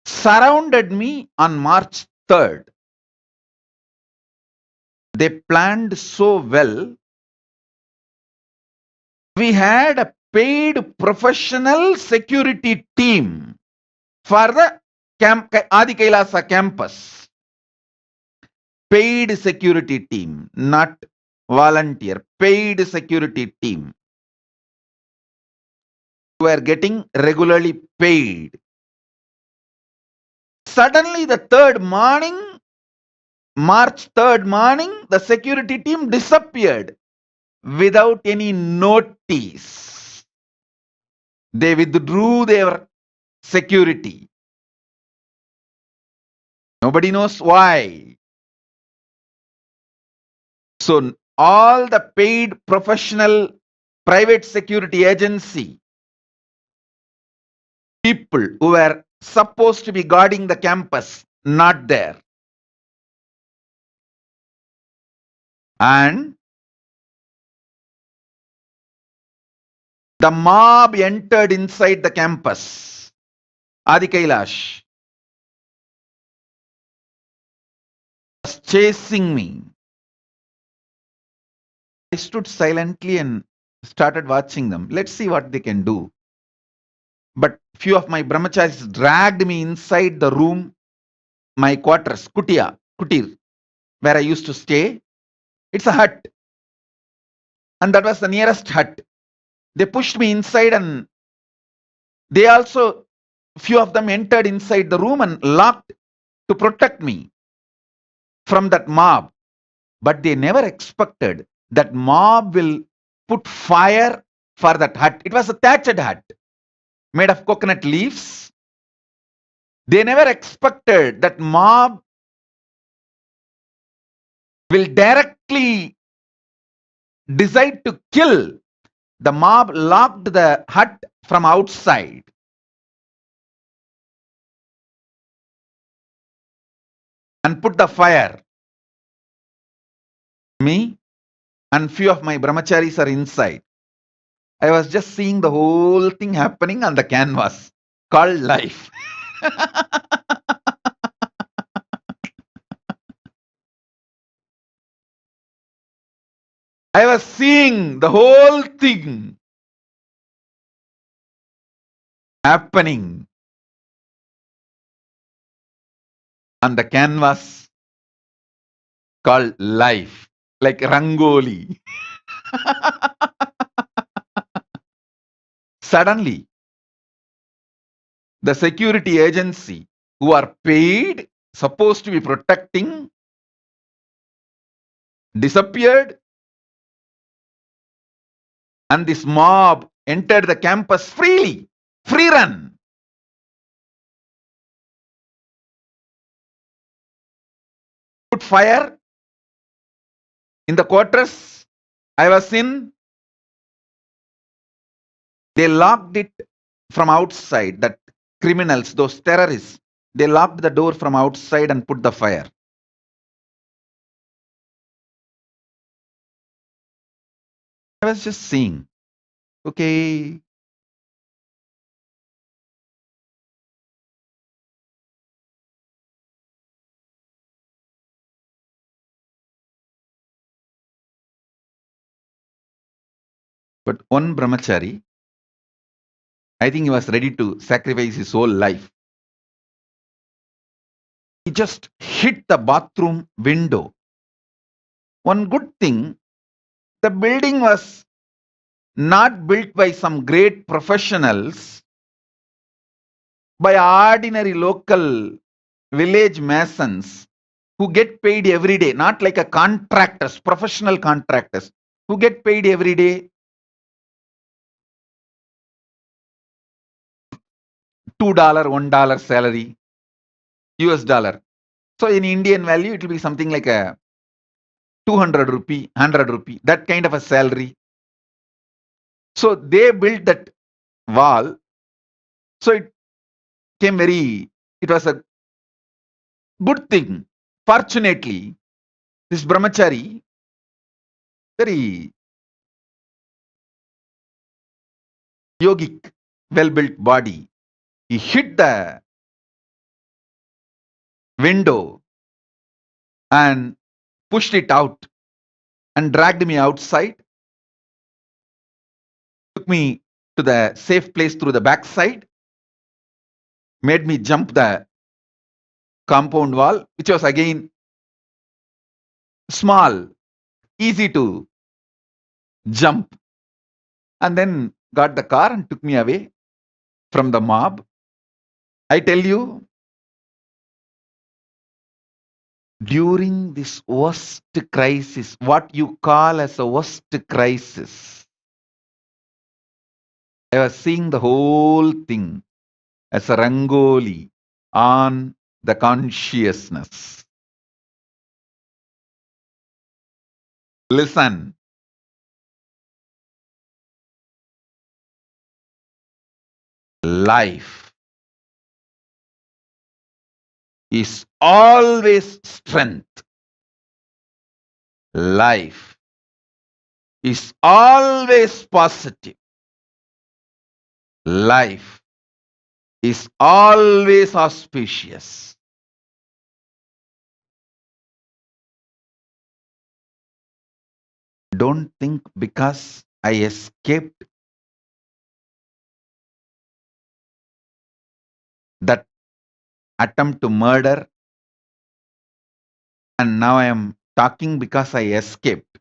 surrounded me on March 3rd. They planned so well. We had a paid professional security team for the Adi Kailasa campus. Paid security team, not volunteer, paid security team who were getting regularly paid. Suddenly, the third morning, March 3rd morning, the security team disappeared without any notice. They withdrew their security. Nobody knows why. So all the paid professional private security agency people who were supposed to be guarding the campus, not there. And the mob entered inside the campus. Adi Kailash was chasing me. I stood silently and started watching them. Let's see what they can do. But few of my brahmacharis dragged me inside the room, my quarters, kutir, where I used to stay. It's a hut. And that was the nearest hut. They pushed me inside and they also, few of them entered inside the room and locked to protect me from that mob. But they never expected that mob will put fire for that hut. It was a thatched hut made of coconut leaves. They never expected that mob will directly decide to kill. The mob locked the hut from outside. And put the fire. Me and few of my brahmacharis are inside. I was just seeing the whole thing happening on the canvas called life. I was seeing the whole thing happening on the canvas called life, like Rangoli. Suddenly, the security agency who are paid, supposed to be protecting, disappeared, and this mob entered the campus freely, free run. Put fire in the quarters I was in. They locked it from outside. That criminals, those terrorists, they locked the door from outside and put the fire. I was just seeing, okay, But one brahmachari, I think he was ready to sacrifice his whole life. He just hit the bathroom window. One good thing, the building was not built by some great professionals, by ordinary local village masons who get paid every day, not like a contractors, professional contractors who get paid every day $2, $1 salary, US dollar. So in Indian value, it will be something like a 200 rupee, 100 rupee, that kind of a salary. So they built that wall. So it was a good thing. Fortunately, this brahmachari, very yogic, well-built body, he hit the window and pushed it out and dragged me outside, took me to the safe place through the backside, made me jump the compound wall, which was again small, easy to jump, and then got the car and took me away from the mob. I tell you, during this worst crisis, what you call as a worst crisis, I was seeing the whole thing as a rangoli on the consciousness. Listen, life is always strength. Life is always positive. Life is always auspicious. Don't think because I escaped that attempt to murder and now I am talking because I escaped.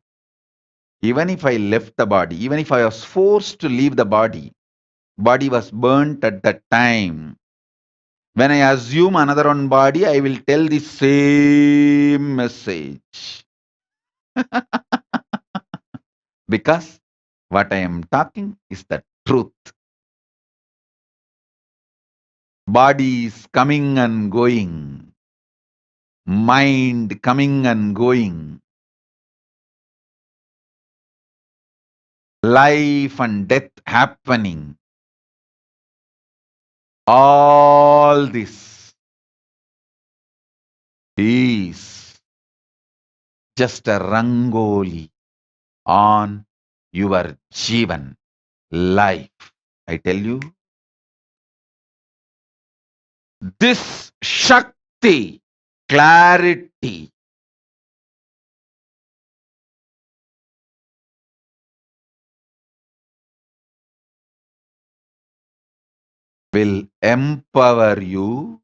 Even if I left the body, even if I was forced to leave the body was burnt at that time. When I assume another one body, I will tell the same message. Because what I am talking is the truth. Body is coming and going. Mind coming and going. Life and death happening. All this is just a rangoli on your Jeevan life. I tell you, this Shakti, clarity, will empower you,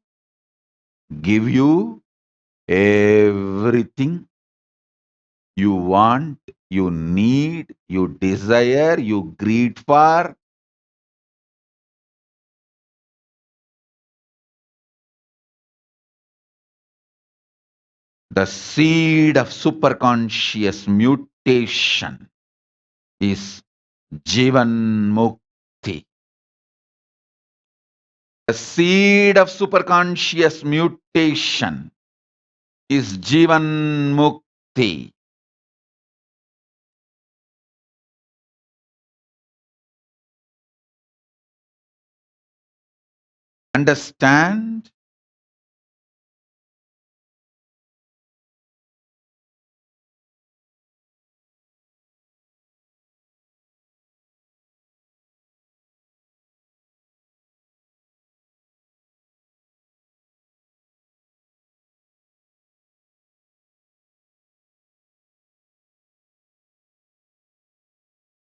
give you everything you want, you need, you desire, you greed for. The seed of superconscious mutation is Jeevan Mukti. The seed of superconscious mutation is Jeevan Mukti. Understand?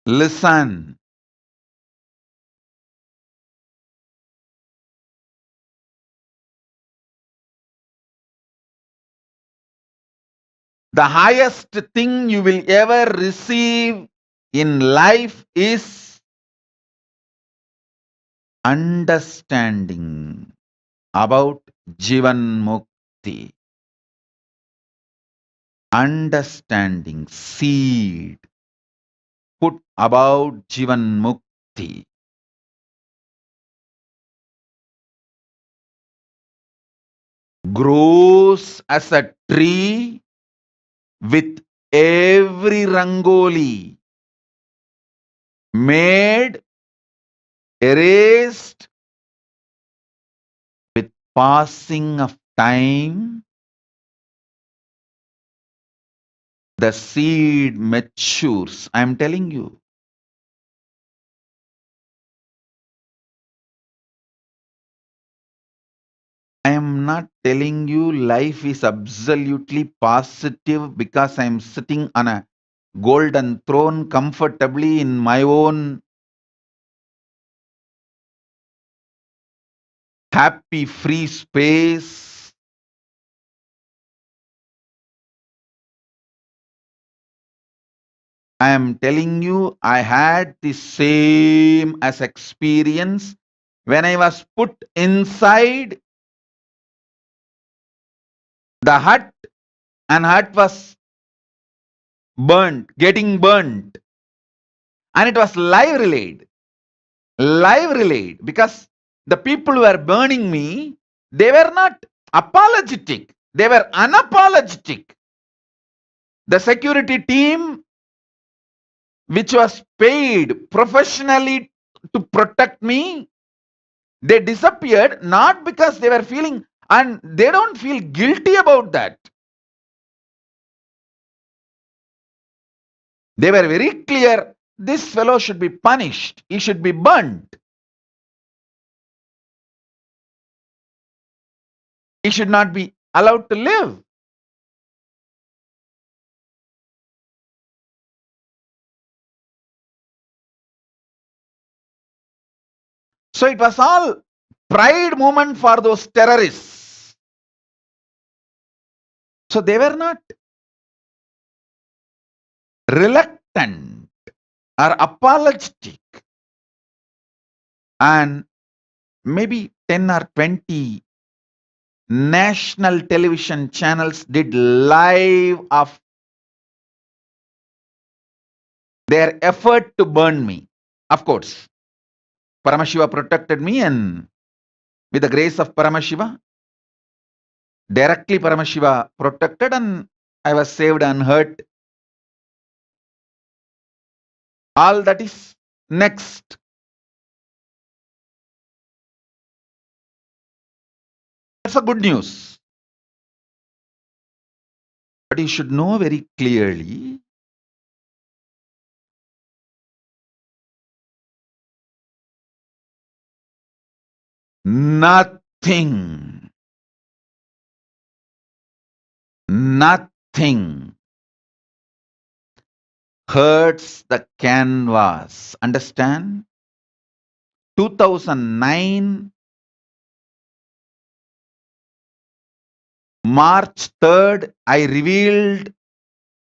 Listen. The highest thing you will ever receive in life is understanding about Jeevan Mukti. Understanding, seed put about Jeevan Mukti. Grows as a tree with every rangoli made, erased with passing of time. The seed matures. I am telling you. I am not telling you life is absolutely positive because I am sitting on a golden throne comfortably in my own happy free space. I am telling you I had the same as experience when I was put inside the hut and hut was burnt, getting burnt, and it was live relayed. Live relayed because the people who were burning me, they were not apologetic, they were unapologetic. The security team, which was paid professionally to protect me, they disappeared not because they were feeling, and they don't feel guilty about that. They were very clear, this fellow should be punished, he should be burnt, he should not be allowed to live. So it was all pride moment for those terrorists. So they were not reluctant or apologetic. And maybe 10 or 20 national television channels did live of their effort to burn me. Of course, Paramashiva protected me, and with the grace of Paramashiva, directly Paramashiva protected, and I was saved unhurt. All that is next. That's a good news. But you should know very clearly, nothing, nothing hurts the canvas. Understand? 2009, March 3rd, I revealed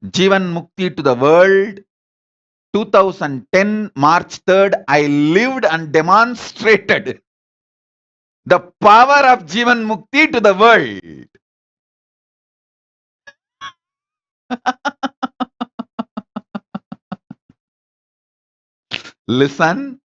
Jeevan Mukti to the world. 2010, March 3rd, I lived and demonstrated the power of Jeevan Mukti to the world. Listen.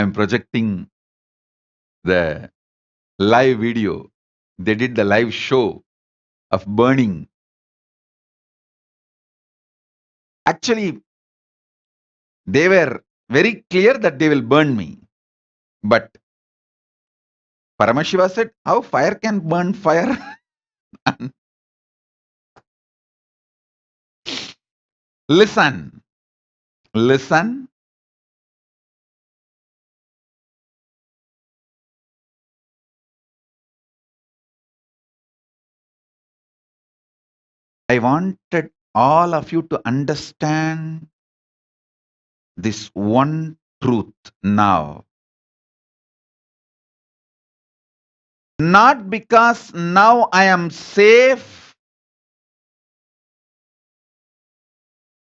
I'm projecting the live video. They did the live show of burning. Actually, they were very clear that they will burn me. But Paramashiva said, how fire can burn fire? Listen, listen. I wanted all of you to understand this one truth now. Not because now I am safe,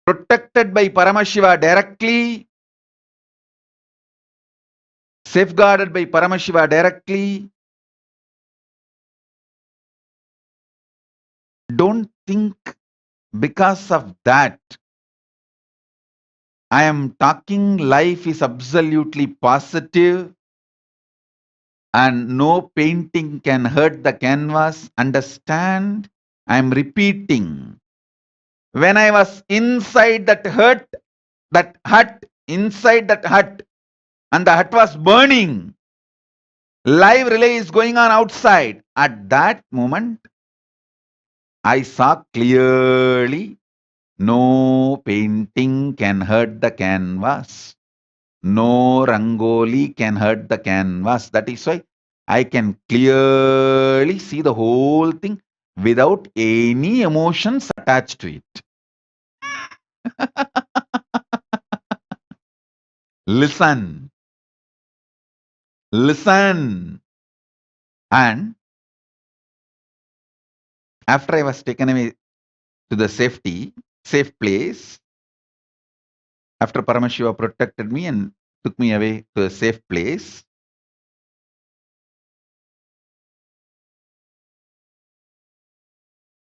protected by Paramashiva directly, safeguarded by Paramashiva directly. Don't think because of that I am talking life is absolutely positive and no painting can hurt the canvas. Understand? I am repeating. When I was inside that hut, inside that hut, and the hut was burning, live relay is going on outside. At that moment, I saw clearly no painting can hurt the canvas. No rangoli can hurt the canvas. That is why I can clearly see the whole thing without any emotions attached to it. Listen. Listen. And after I was taken away to the safe place, after Paramashiva protected me and took me away to a safe place,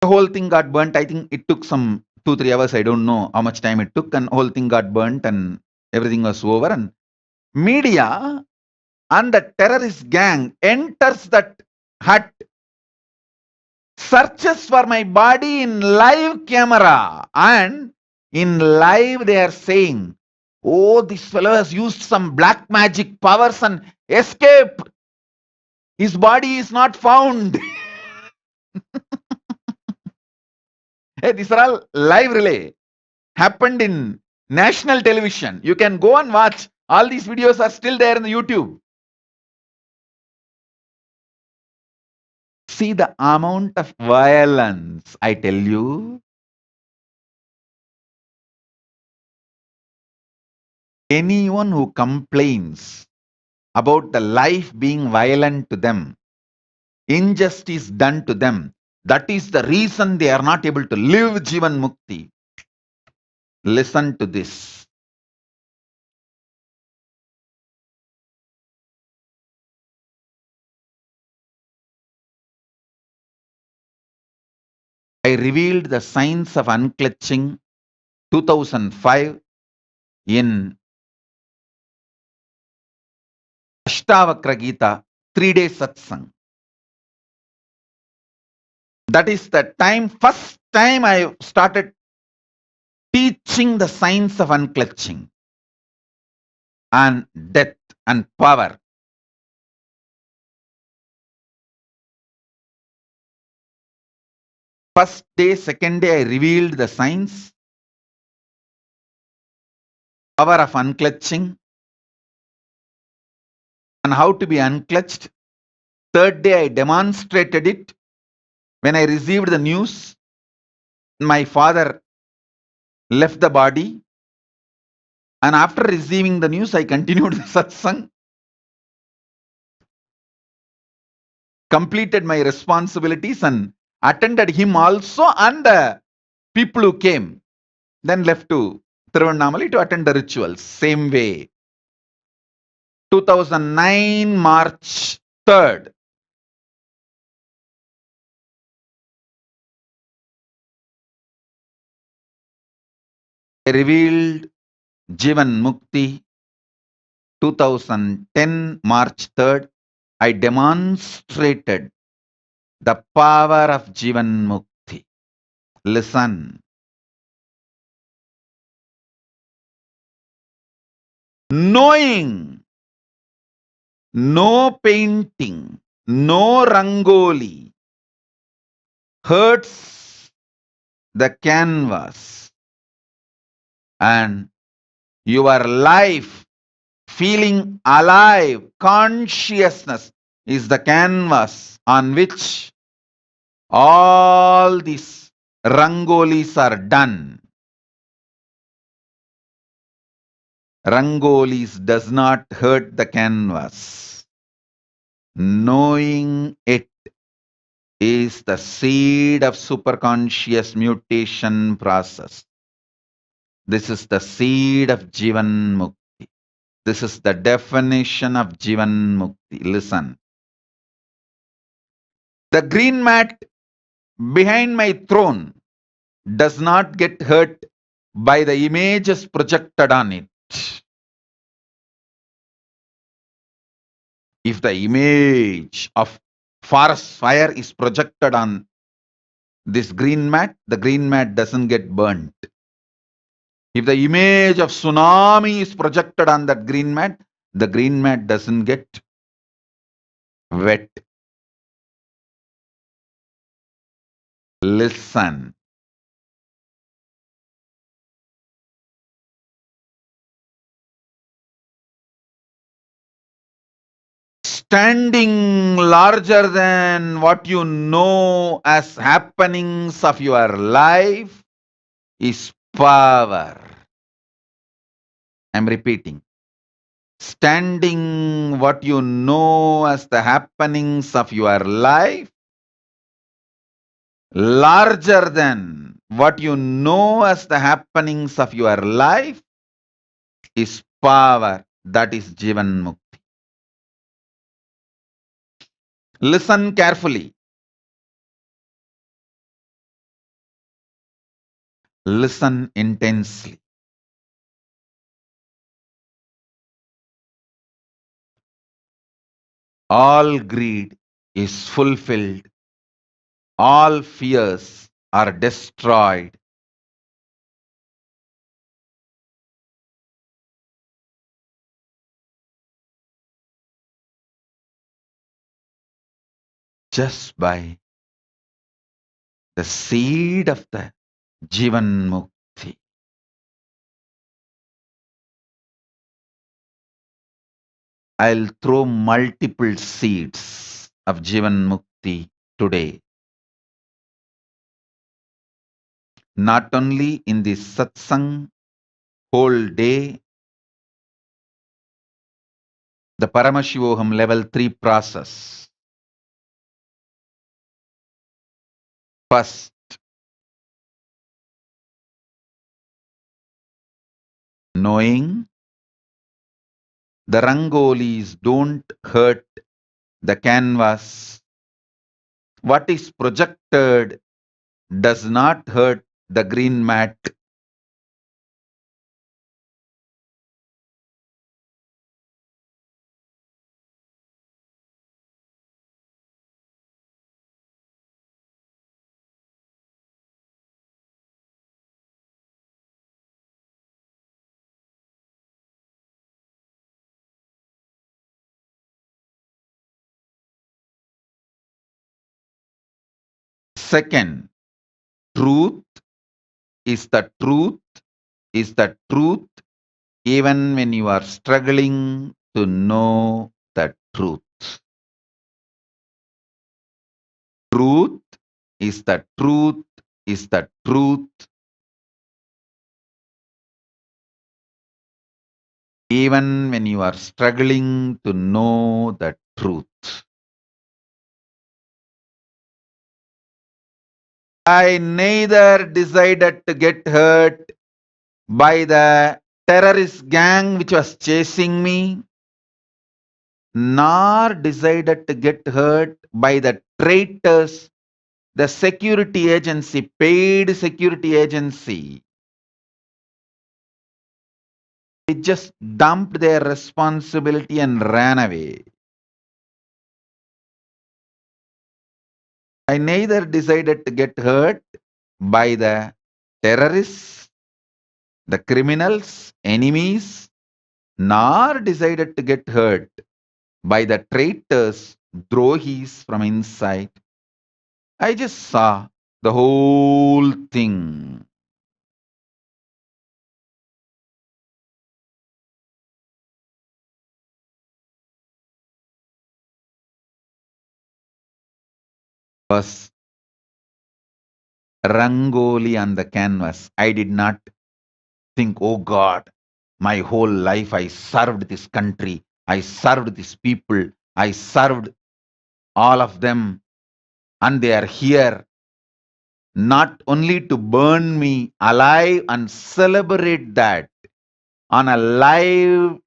the whole thing got burnt. I think it took some 2-3 hours. I don't know how much time it took, and whole thing got burnt and everything was over. And media and the terrorist gang enters that hut, searches for my body in live camera, and in live they are saying, oh, this fellow has used some black magic powers and escaped. His body is not found. Hey, these are all live relay. Happened in national television. You can go and watch. All these videos are still there in the YouTube. See the amount of violence, I tell you. Anyone who complains about the life being violent to them, injustice done to them, that is the reason they are not able to live Jeevan Mukti. Listen to this. I revealed the science of unclutching 2005 in Ashtavakra Gita 3-day satsang. That is the first time I started teaching the science of unclutching and death and power. First day, second day, I revealed the science, power of unclutching, and how to be unclutched. Third day, I demonstrated it. When I received the news, my father left the body. And after receiving the news, I continued the satsang, completed my responsibilities and attended him also and the people who came. Then left to Tiruvannamali to attend the rituals. Same way. 2009 March 3rd. I revealed Jeevan Mukti. 2010 March 3rd. I demonstrated the power of Jeevan Mukti. Listen. Knowing, no painting, no rangoli hurts the canvas, and your life, feeling alive, consciousness is the canvas on which all these rangolis are done. Rangolis does not hurt the canvas. Knowing it is the seed of superconscious mutation process. This is the seed of Jeevan Mukti. This is the definition of Jeevan Mukti. Listen. The green mat behind my throne does not get hurt by the images projected on it. If the image of forest fire is projected on this green mat, the green mat doesn't get burnt. If the image of tsunami is projected on that green mat, the green mat doesn't get wet. Listen. Standing larger than what you know as happenings of your life is power. I'm repeating. Standing what you know as the happenings of your life larger than what you know as the happenings of your life is power. That is Jeevan Mukti. Listen carefully. Listen intensely. All greed is fulfilled. All fears are destroyed. Just by the seed of the Jeevan Mukti. I'll throw multiple seeds of Jeevan Mukti today. Not only in the satsang whole day, the Paramashivoham Level 3 process. First, knowing the rangolis don't hurt the canvas. What is projected does not hurt the green mat. Second, truth is the truth is the truth even when you are struggling to know the truth. Truth is the truth is the truth even when you are struggling to know the truth. I neither decided to get hurt by the terrorist gang which was chasing me, nor decided to get hurt by the traitors, the security agency, paid security agency. They just dumped their responsibility and ran away. I neither decided to get hurt by the terrorists, the criminals, enemies, nor decided to get hurt by the traitors, drohis from inside. I just saw the whole thing. Was Rangoli on the canvas. I did not think, oh God, my whole life I served this country, I served these people, I served all of them, and they are here not only to burn me alive and celebrate that on a live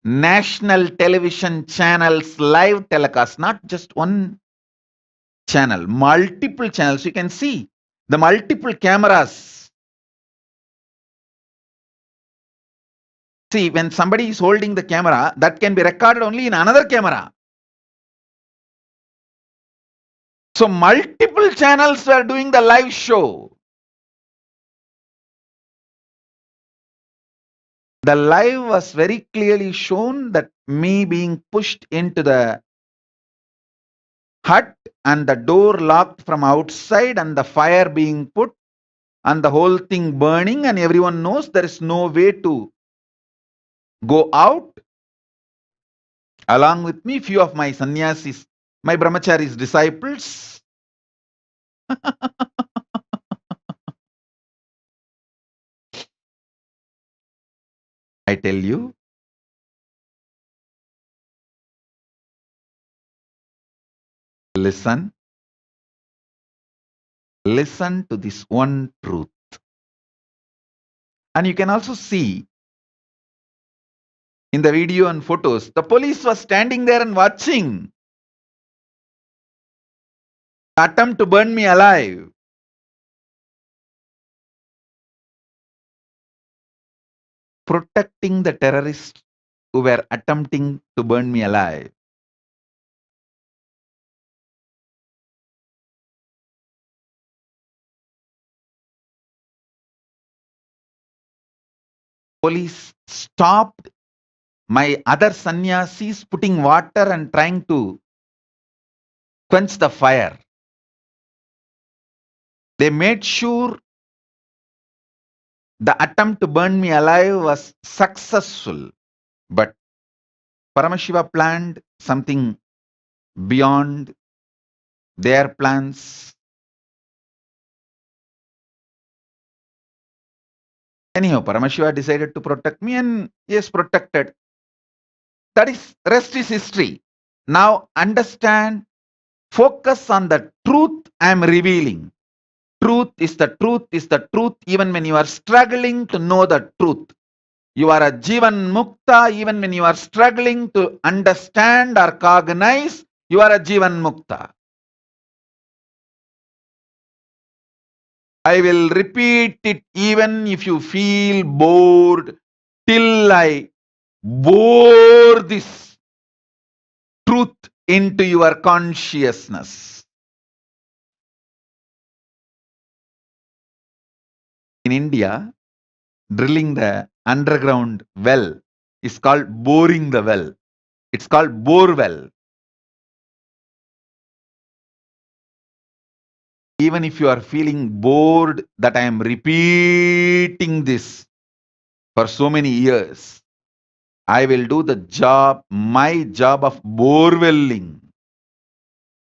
national television channels live telecast, not just one channel, multiple channels. You can see the multiple cameras. See, when somebody is holding the camera, that can be recorded only in another camera. So multiple channels were doing the live show. The live was very clearly shown that me being pushed into the hut and the door locked from outside and the fire being put and the whole thing burning, and everyone knows there is no way to go out. Along with me, few of my sannyasis, my brahmacharis disciples. I tell you, listen to this one truth. And you can also see in the video and photos, the police was standing there and watching the attempt to burn me alive. Protecting the terrorists who were attempting to burn me alive. Police stopped my other sannyasis putting water and trying to quench the fire. They made sure the attempt to burn me alive was successful. But Paramashiva planned something beyond their plans. Anyhow, Paramashiva decided to protect me, and yes, protected. That is, rest is history. Now understand, focus on the truth I am revealing. Truth is the truth is the truth, even when you are struggling to know the truth. You are a Jeevan Mukta, even when you are struggling to understand or cognize, you are a Jeevan Mukta. I will repeat it even if you feel bored, till I bore this truth into your consciousness. In India, drilling the underground well is called boring the well. It's called bore well. Even if you are feeling bored that I am repeating this for so many years, I will do the job, my job of borewelling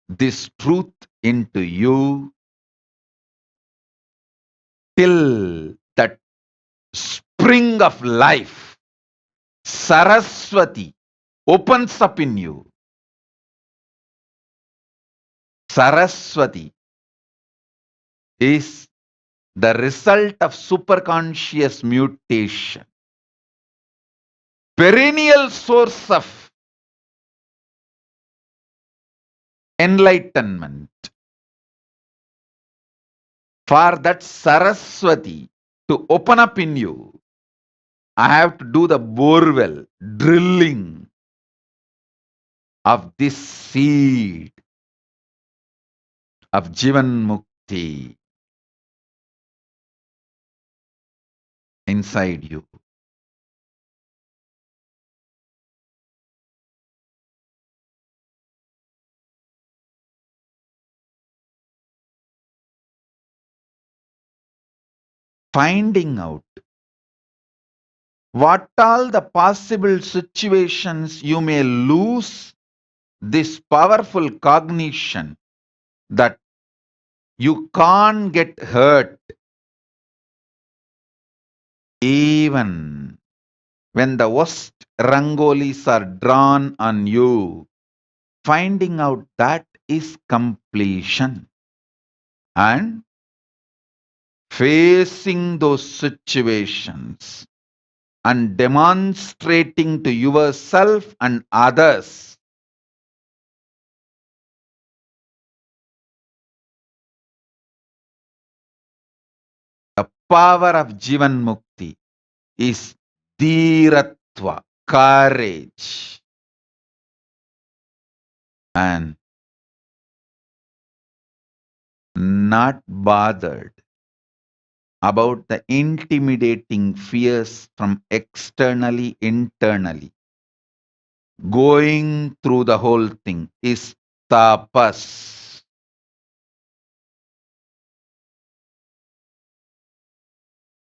this truth into you till that spring of life, Saraswati, opens up in you. Saraswati is the result of superconscious mutation, perennial source of enlightenment. For that Saraswati to open up in you, I have to do the borewell, drilling of this seed of Jeevan Mukti inside you. finding out what all the possible situations you may lose this powerful cognition that you can't get hurt even when the worst rangolis are drawn on you. Finding out that is completion, and facing those situations and demonstrating to yourself and others the power of Jeevan Mukti is dhiratva, courage, and not bothered about the intimidating fears from externally, internally. Going through the whole thing is tapas.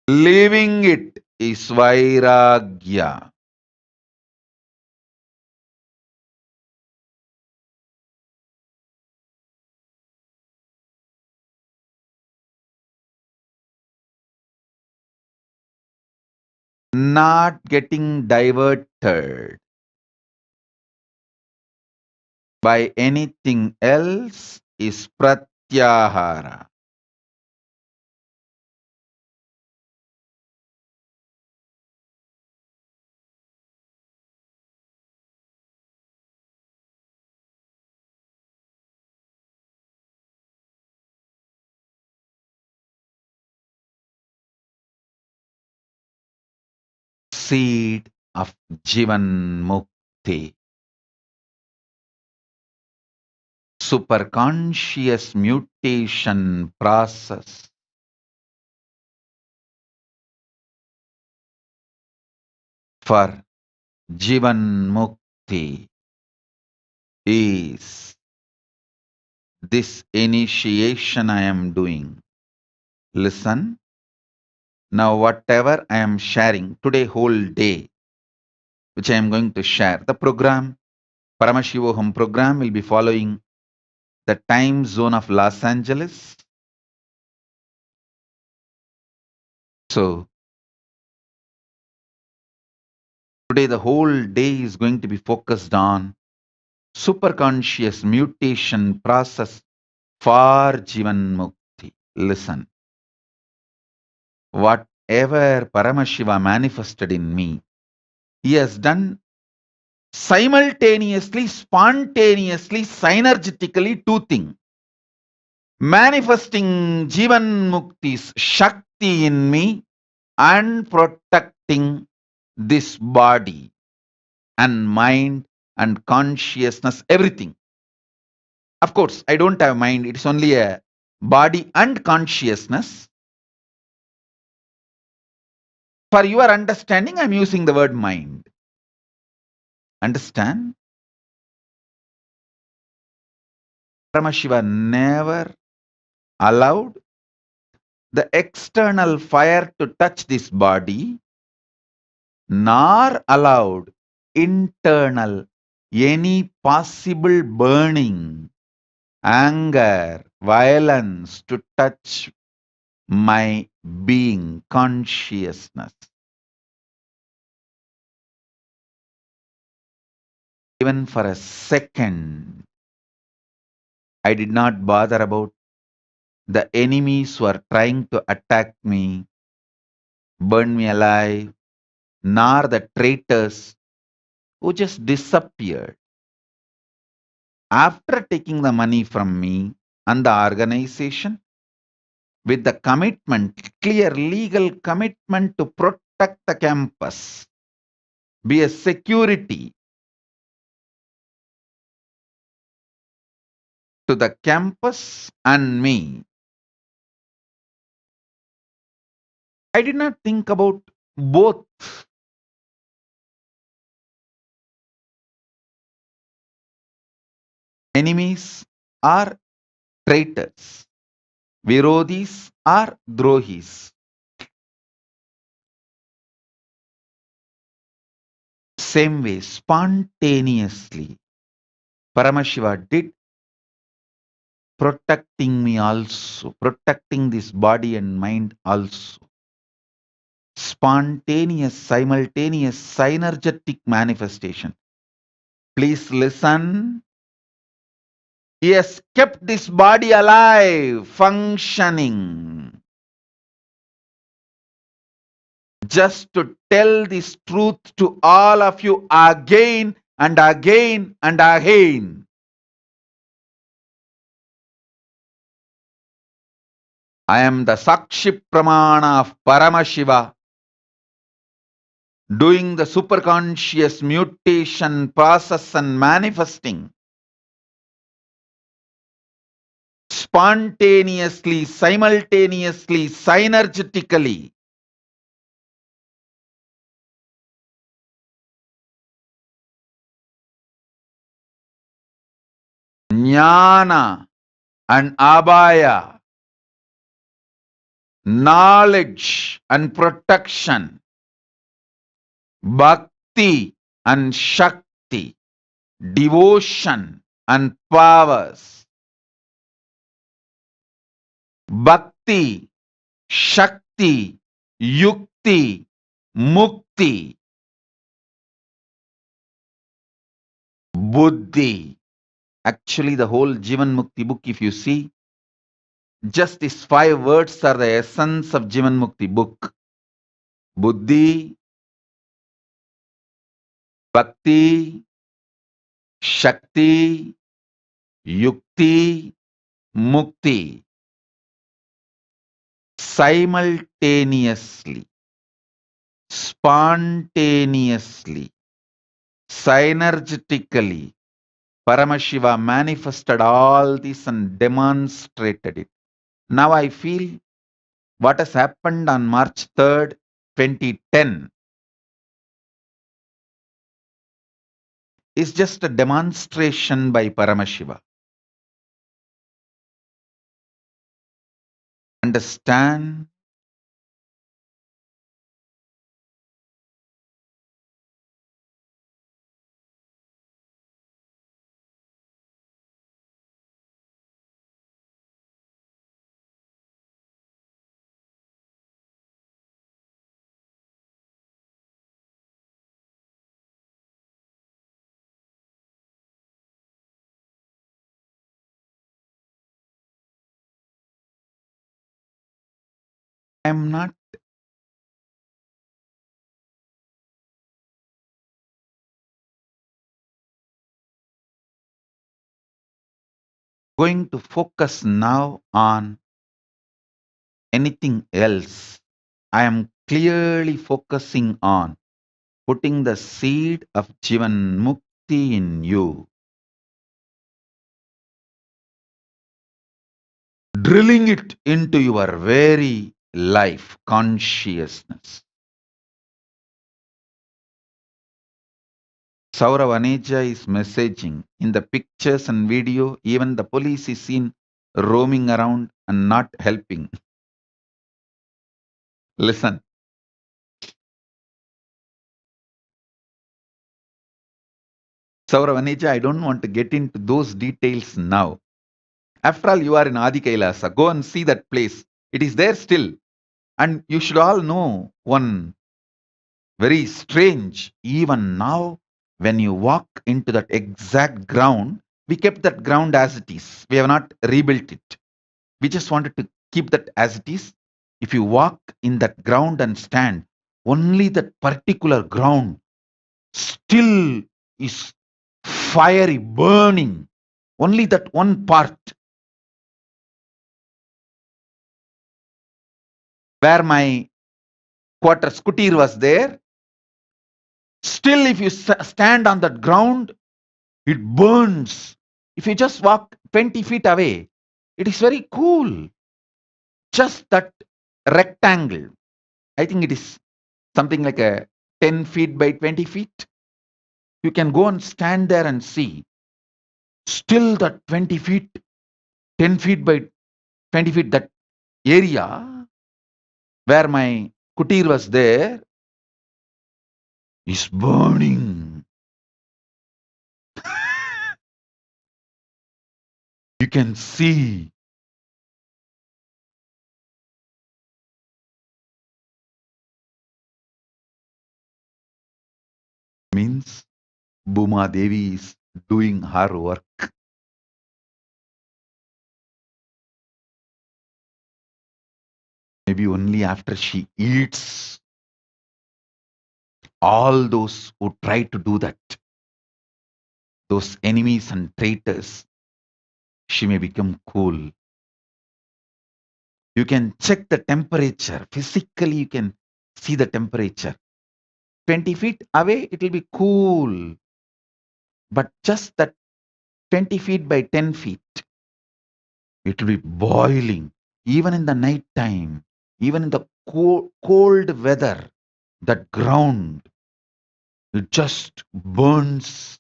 Living it is vairagya. Not getting diverted by anything else is pratyahara. Seed of Jivan Mukti. Superconscious mutation process for Jivan Mukti is this initiation I am doing. Listen, now whatever I am sharing today whole day, which I am going to share, the program, Paramashivoham program will be following the time zone of Los Angeles. So today the whole day is going to be focused on superconscious mutation process for Jivan Mukti. Listen, whatever Paramashiva manifested in me, he has done simultaneously, spontaneously, synergetically two things. Manifesting Jivan Mukti's Shakti in me and protecting this body and mind and consciousness, everything. Of course, I don't have mind, it's only a body and consciousness. For your understanding, I'm using the word mind. Understand? Paramashiva never allowed the external fire to touch this body, nor allowed internal any possible burning, anger, violence to touch my being, consciousness. Even for a second, I did not bother about the enemies who are trying to attack me, burn me alive, nor the traitors who just disappeared. After taking the money from me and the organization, with the commitment, clear legal commitment to protect the campus, be a security to the campus and me. I did not think about both enemies or traitors, virodhis or drohis. Same way, spontaneously, Paramashiva did, protecting me also, protecting this body and mind also. Spontaneous, simultaneous, synergetic manifestation. Please listen. He has kept this body alive, functioning. Just to tell this truth to all of you again and again and again. I am the Sakshi Pramana of Paramashiva, doing the superconscious mutation process and manifesting spontaneously, simultaneously, synergetically. Jnana and abhaya, knowledge and protection, bhakti and shakti, devotion and powers, bhakti, shakti, yukti, mukti, buddhi. Actually, the whole Jeevan Mukti book, if you see, just these 5 words are the essence of Jeevan Mukti book. Buddhi, bhakti, shakti, yukti, mukti. Simultaneously, spontaneously, synergetically, Paramashiva manifested all this and demonstrated it. Now I feel what has happened on March 3rd, 2010 is just a demonstration by Paramashiva. Understand? I am not going to focus now on anything else. I am clearly focusing on putting the seed of Jeevan Mukti in you, drilling it into your very life consciousness. Saurav Aneja is messaging in the pictures and video, even the police is seen roaming around and not helping. Listen. Saurav Aneja, I don't want to get into those details now. After all, you are in Adi Kailasa. Go and see that place. It is there still. And you should all know one very strange, even now, when you walk into that exact ground, we kept that ground as it is. We have not rebuilt it. We just wanted to keep that as it is. If you walk in that ground and stand, only that particular ground still is fiery, burning. Only that one part where my quarters kutir was there. Still, if you stand on that ground, it burns. If you just walk 20 feet away, it is very cool. Just that rectangle. I think it is something like a 10 feet by 20 feet. You can go and stand there and see. Still that 20 feet, 10 feet by 20 feet, that area where my kutir was there is burning. can see. Means Bhuma Devi is doing her work. Maybe only after she eats all those who try to do that, those enemies and traitors, she may become cool. You can check the temperature. Physically, you can see the temperature. 20 feet away, it will be cool. But just that 20 feet by 10 feet, it will be boiling. Even in the night time, even in the cold weather, that ground, it just burns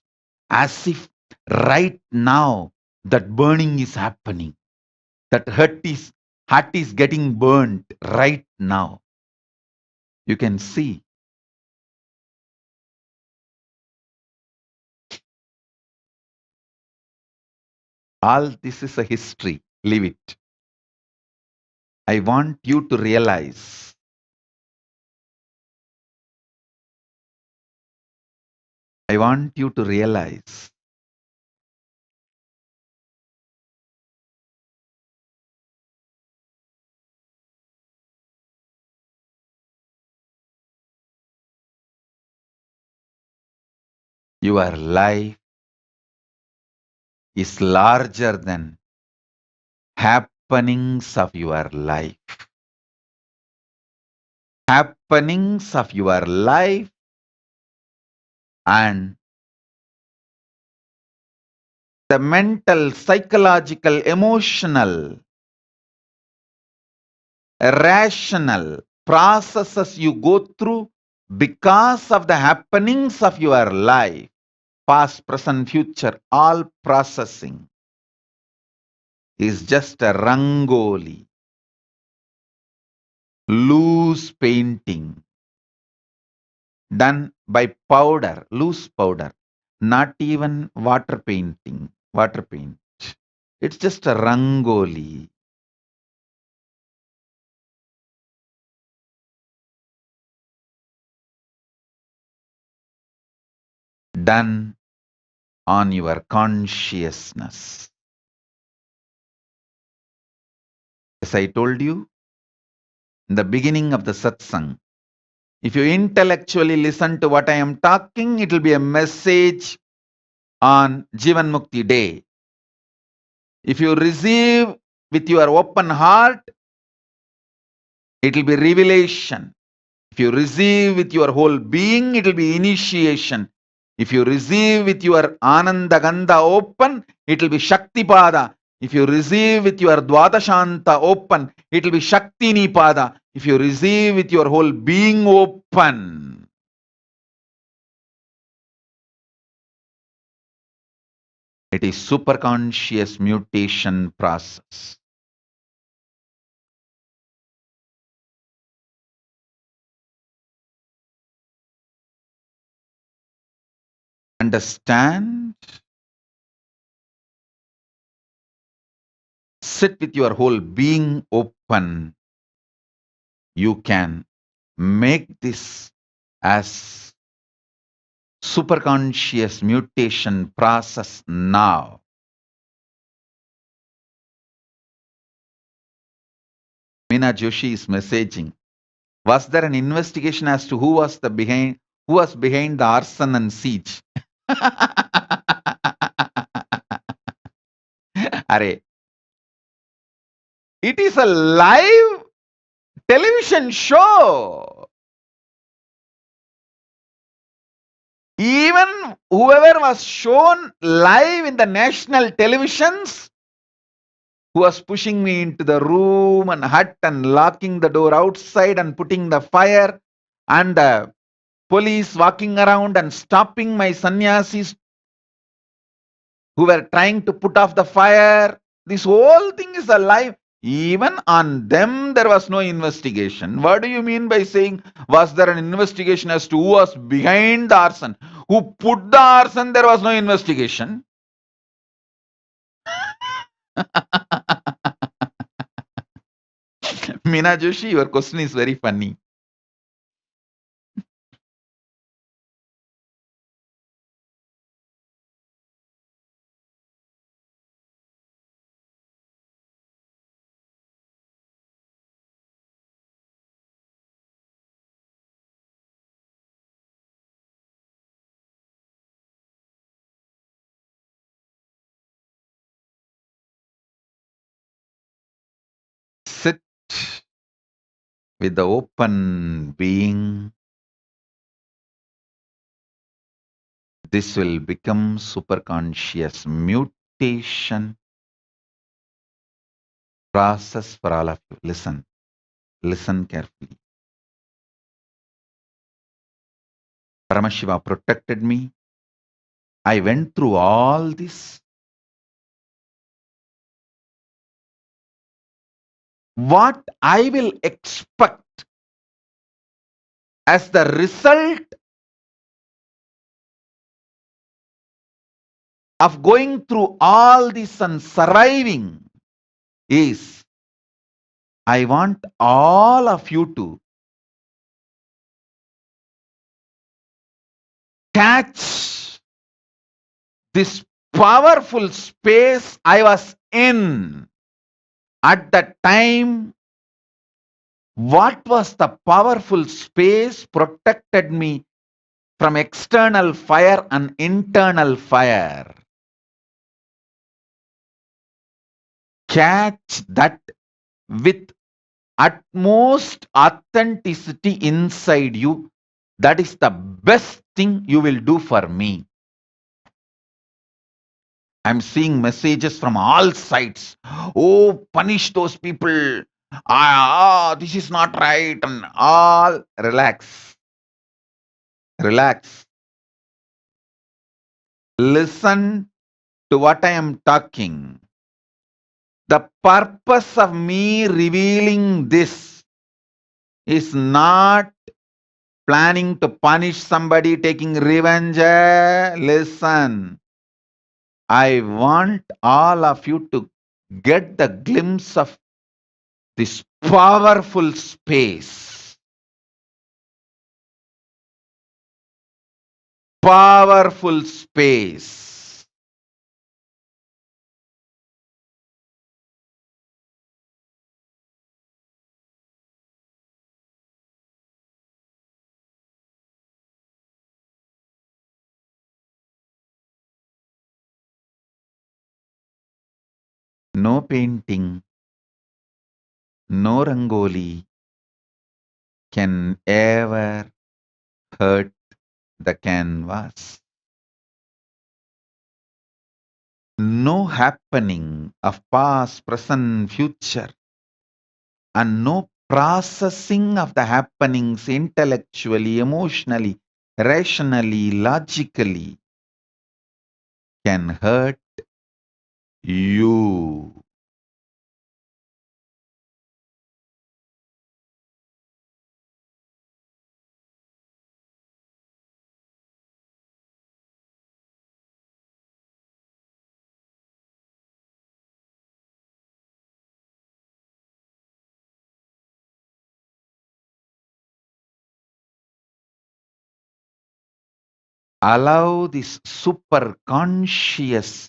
as if right now that burning is happening. That heart is getting burnt right now. You can see. All this is a history. Leave it. I want you to realize. I want you to realize your life is larger than happenings of your life. Happenings of your life and the mental, psychological, emotional, rational processes you go through because of the happenings of your life, past, present, future, all processing is just a rangoli, loose painting done by powder, loose powder, not even water painting, water paint. It's just a rangoli. Done on your consciousness. As I told you in the beginning of the satsang, if you intellectually listen to what I am talking, it will be a message on Jeevan Mukti Day. If you receive with your open heart, it will be revelation. If you receive with your whole being, it will be initiation. If you receive with your Ananda Gandha open, it will be Shakti Pada. If you receive with your Dwadashanta open, it will be Shakti Nipada. If you receive with your whole being open, it is superconscious mutation process. Understand? Sit with your whole being open. You can make this as superconscious mutation process now. Meena Joshi is messaging. Was there an investigation as to who was behind the arson and siege? Arey, it is a live television show. Even whoever was shown live in the national televisions, who was pushing me into the room and hut and locking the door outside and putting the fire, and the police walking around and stopping my sannyasis who were trying to put off the fire. This whole thing is alive. Even on them, there was no investigation. What do you mean by saying, was there an investigation as to who was behind the arson? Who put the arson? There was no investigation. Meena Joshi, your question is very funny. Sit with the open being. This will become superconscious mutation process for all of you. Listen. Listen carefully. Paramashiva protected me. I went through all this. What I will expect as the result of going through all this and surviving is I want all of you to catch this powerful space I was in at that time. What was the powerful space protected me from external fire and internal fire? Catch that with utmost authenticity inside you. That is the best thing you will do for me. I'm seeing messages from all sides. Oh, punish those people. This is not right. And all relax. Relax. Listen to what I am talking. The purpose of me revealing this is not planning to punish somebody, taking revenge. Listen, I want all of you to get the glimpse of this powerful space. Powerful space. No painting, no rangoli can ever hurt the canvas. No happening of past, present, future, and no processing of the happenings intellectually, emotionally, rationally, logically can hurt you. Allow this super conscious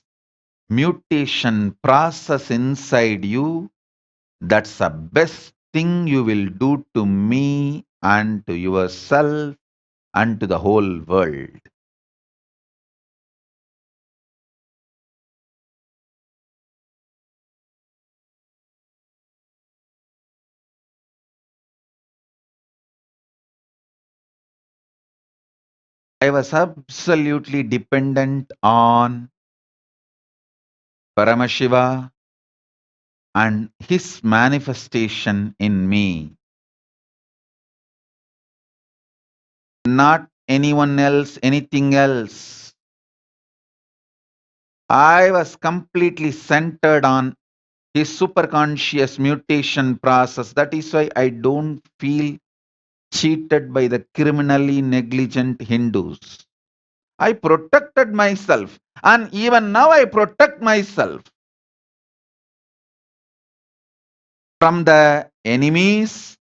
mutation process inside you. That's the best thing you will do to me and to yourself and to the whole world. I was absolutely dependent on Paramashiva and his manifestation in me, not anyone else, anything else. I was completely centered on his superconscious mutation process. That is why I don't feel cheated by the criminally negligent Hindus. I protected myself, and even now I protect myself. from the enemies,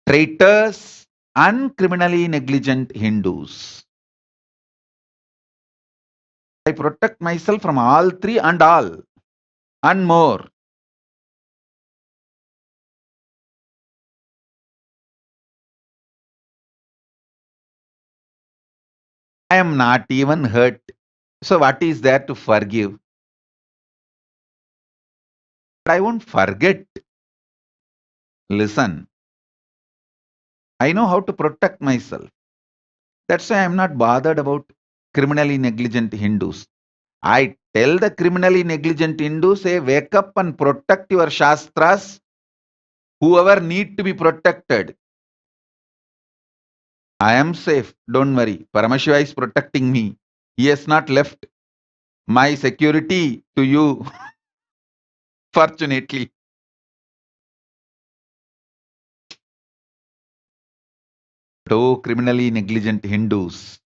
traitors, and criminally negligent Hindus. I protect myself from all three and all, and more. I am not even hurt. So what is there to forgive? But I won't forget. Listen, I know how to protect myself. That's why I'm not bothered about criminally negligent Hindus. I tell the criminally negligent Hindus, hey, wake up and protect your Shastras, whoever need to be protected. I am safe, don't worry. Paramashiva is protecting me. He has not left my security to you, fortunately. But oh, criminally negligent Hindus,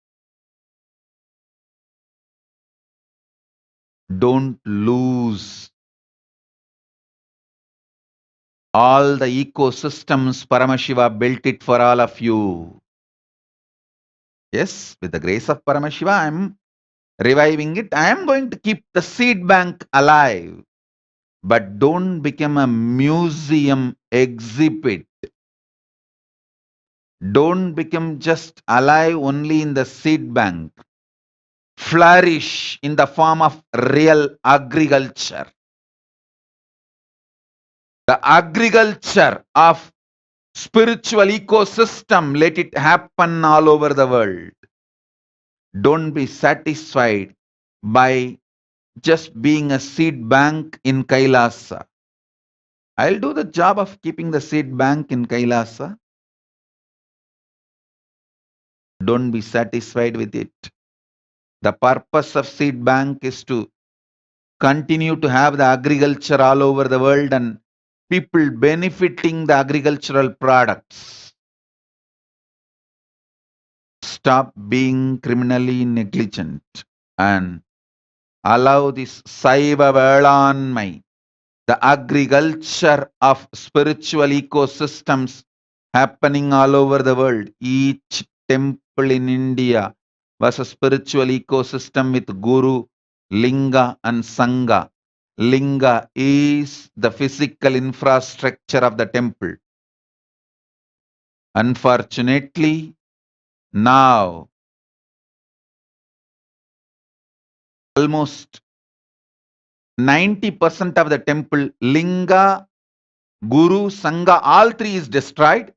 don't lose all the ecosystems Paramashiva built it for all of you. Yes, with the grace of Paramashiva, I am reviving it. I am going to keep the seed bank alive. But don't become a museum exhibit. Don't become just alive only in the seed bank. Flourish in the form of real agriculture. The agriculture of spiritual ecosystem, let it happen all over the world. Don't be satisfied by just being a seed bank in Kailasa. I'll do the job of keeping the seed bank in Kailasa. Don't be satisfied with it. The purpose of seed bank is to continue to have the agriculture all over the world and people benefiting the agricultural products. Stop being criminally negligent and allow this Saiva Velanmai, the agriculture of spiritual ecosystems happening all over the world. Each temple in India was a spiritual ecosystem with Guru, Linga, and Sangha. Linga is the physical infrastructure of the temple. Unfortunately, now almost 90% of the temple, Linga, Guru, Sangha, all three is destroyed.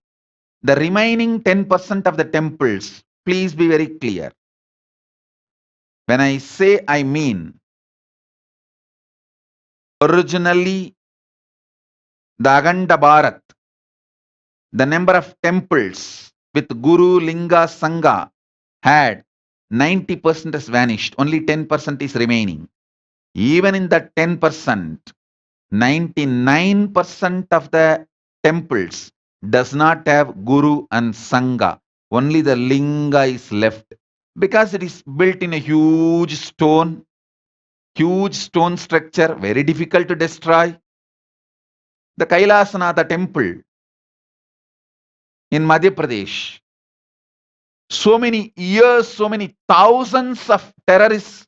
The remaining 10% of the temples, please be very clear. When I say, I mean, originally, the Aganda Bharat, the number of temples with Guru, Linga, Sangha had 90% has vanished. Only 10% is remaining. Even in that 10%, 99% of the temples does not have Guru and Sangha. Only the Linga is left. Because it is built in a huge stone structure, very difficult to destroy. The Kailasanatha temple in Madhya Pradesh, so many years, so many thousands of terrorists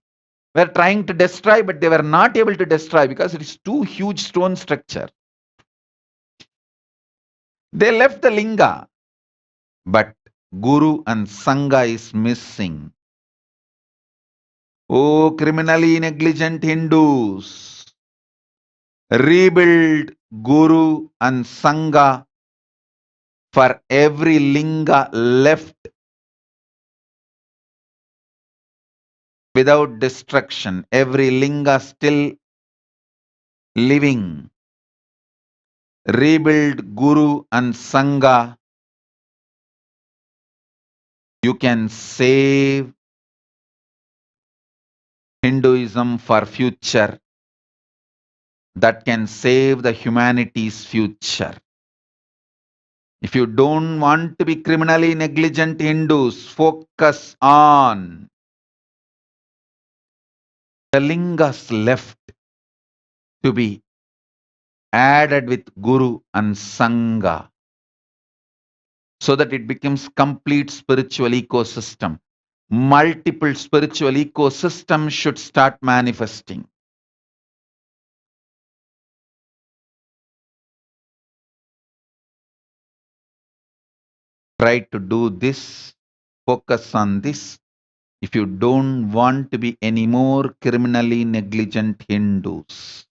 were trying to destroy, but they were not able to destroy because it is too huge stone structure. They left the Linga, but Guru and Sangha is missing. Oh, criminally negligent Hindus, rebuild Guru and Sangha for every Linga left without destruction, every Linga still living. Rebuild Guru and Sangha. You can save Hinduism for future. That can save the humanity's future. If you don't want to be criminally negligent Hindus, focus on the lingas left to be added with Guru and Sangha, so that it becomes complete spiritual ecosystem. Multiple spiritual ecosystems should start manifesting. Try to do this, focus on this. If you don't want to be any more criminally negligent Hindus.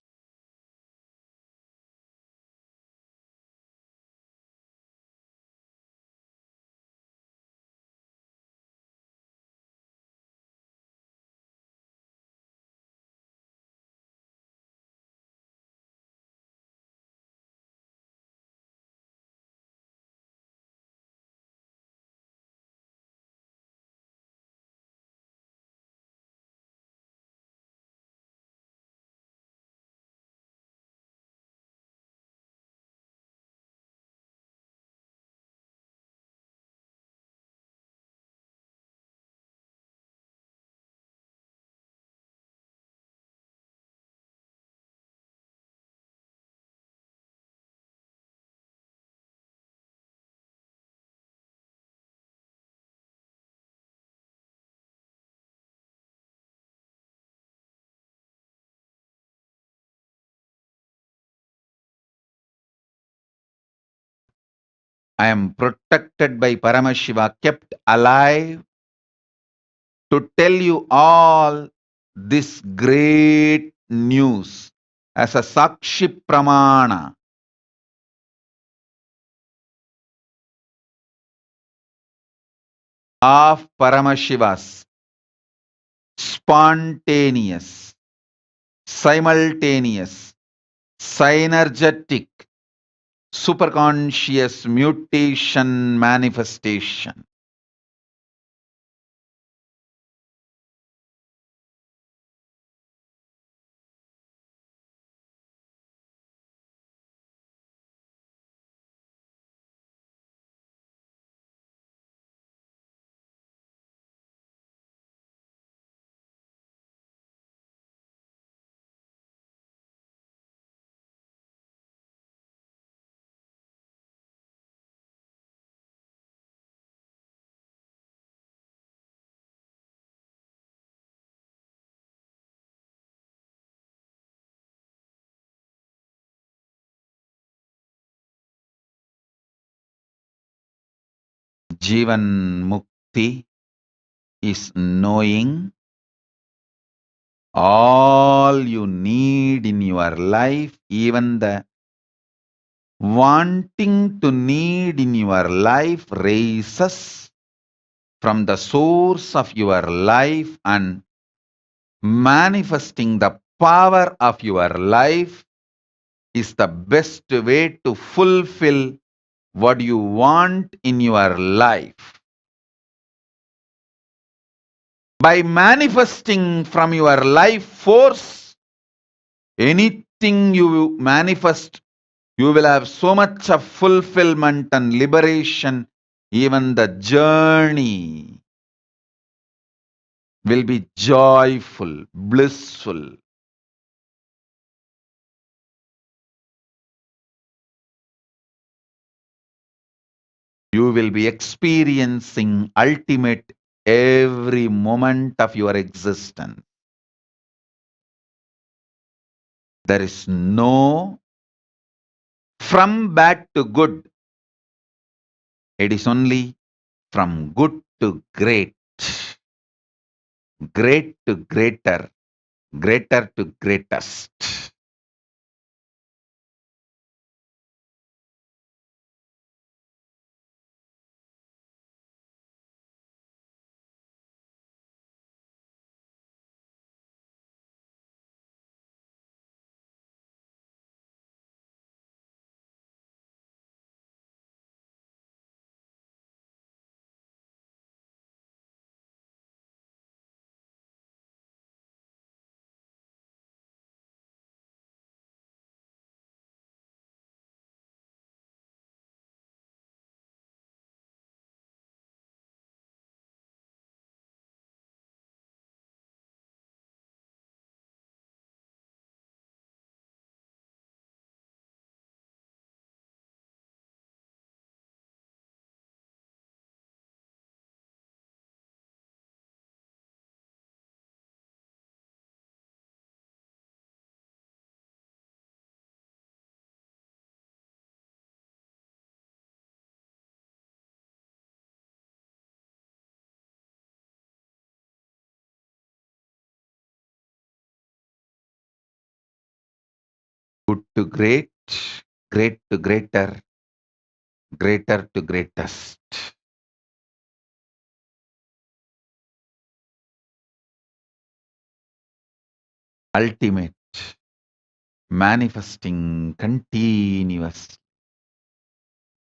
I am protected by Paramashiva, kept alive to tell you all this great news as a Sakshi Pramana of Paramashiva's spontaneous, simultaneous, synergetic, superconscious mutation manifestation. Jeevan Mukti is knowing all you need in your life, even the wanting to need in your life raises from the source of your life, and manifesting the power of your life is the best way to fulfill what you want in your life. By manifesting from your life force, anything you manifest, you will have so much of fulfillment and liberation. Even the journey will be joyful, blissful. You will be experiencing ultimate every moment of your existence. There is no from bad to good. It is only from good to great, great to greater, greater to greatest. Good to great, great to greater, greater to greatest. Ultimate, manifesting continuous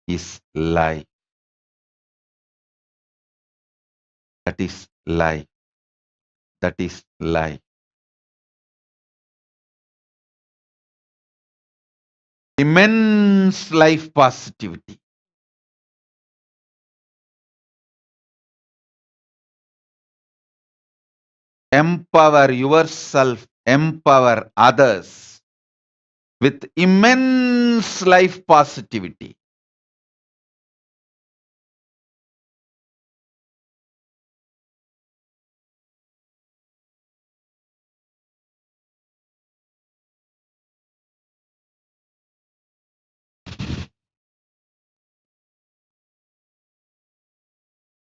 is life. That is life. That is life. Immense life positivity. Empower yourself, empower others with immense life positivity.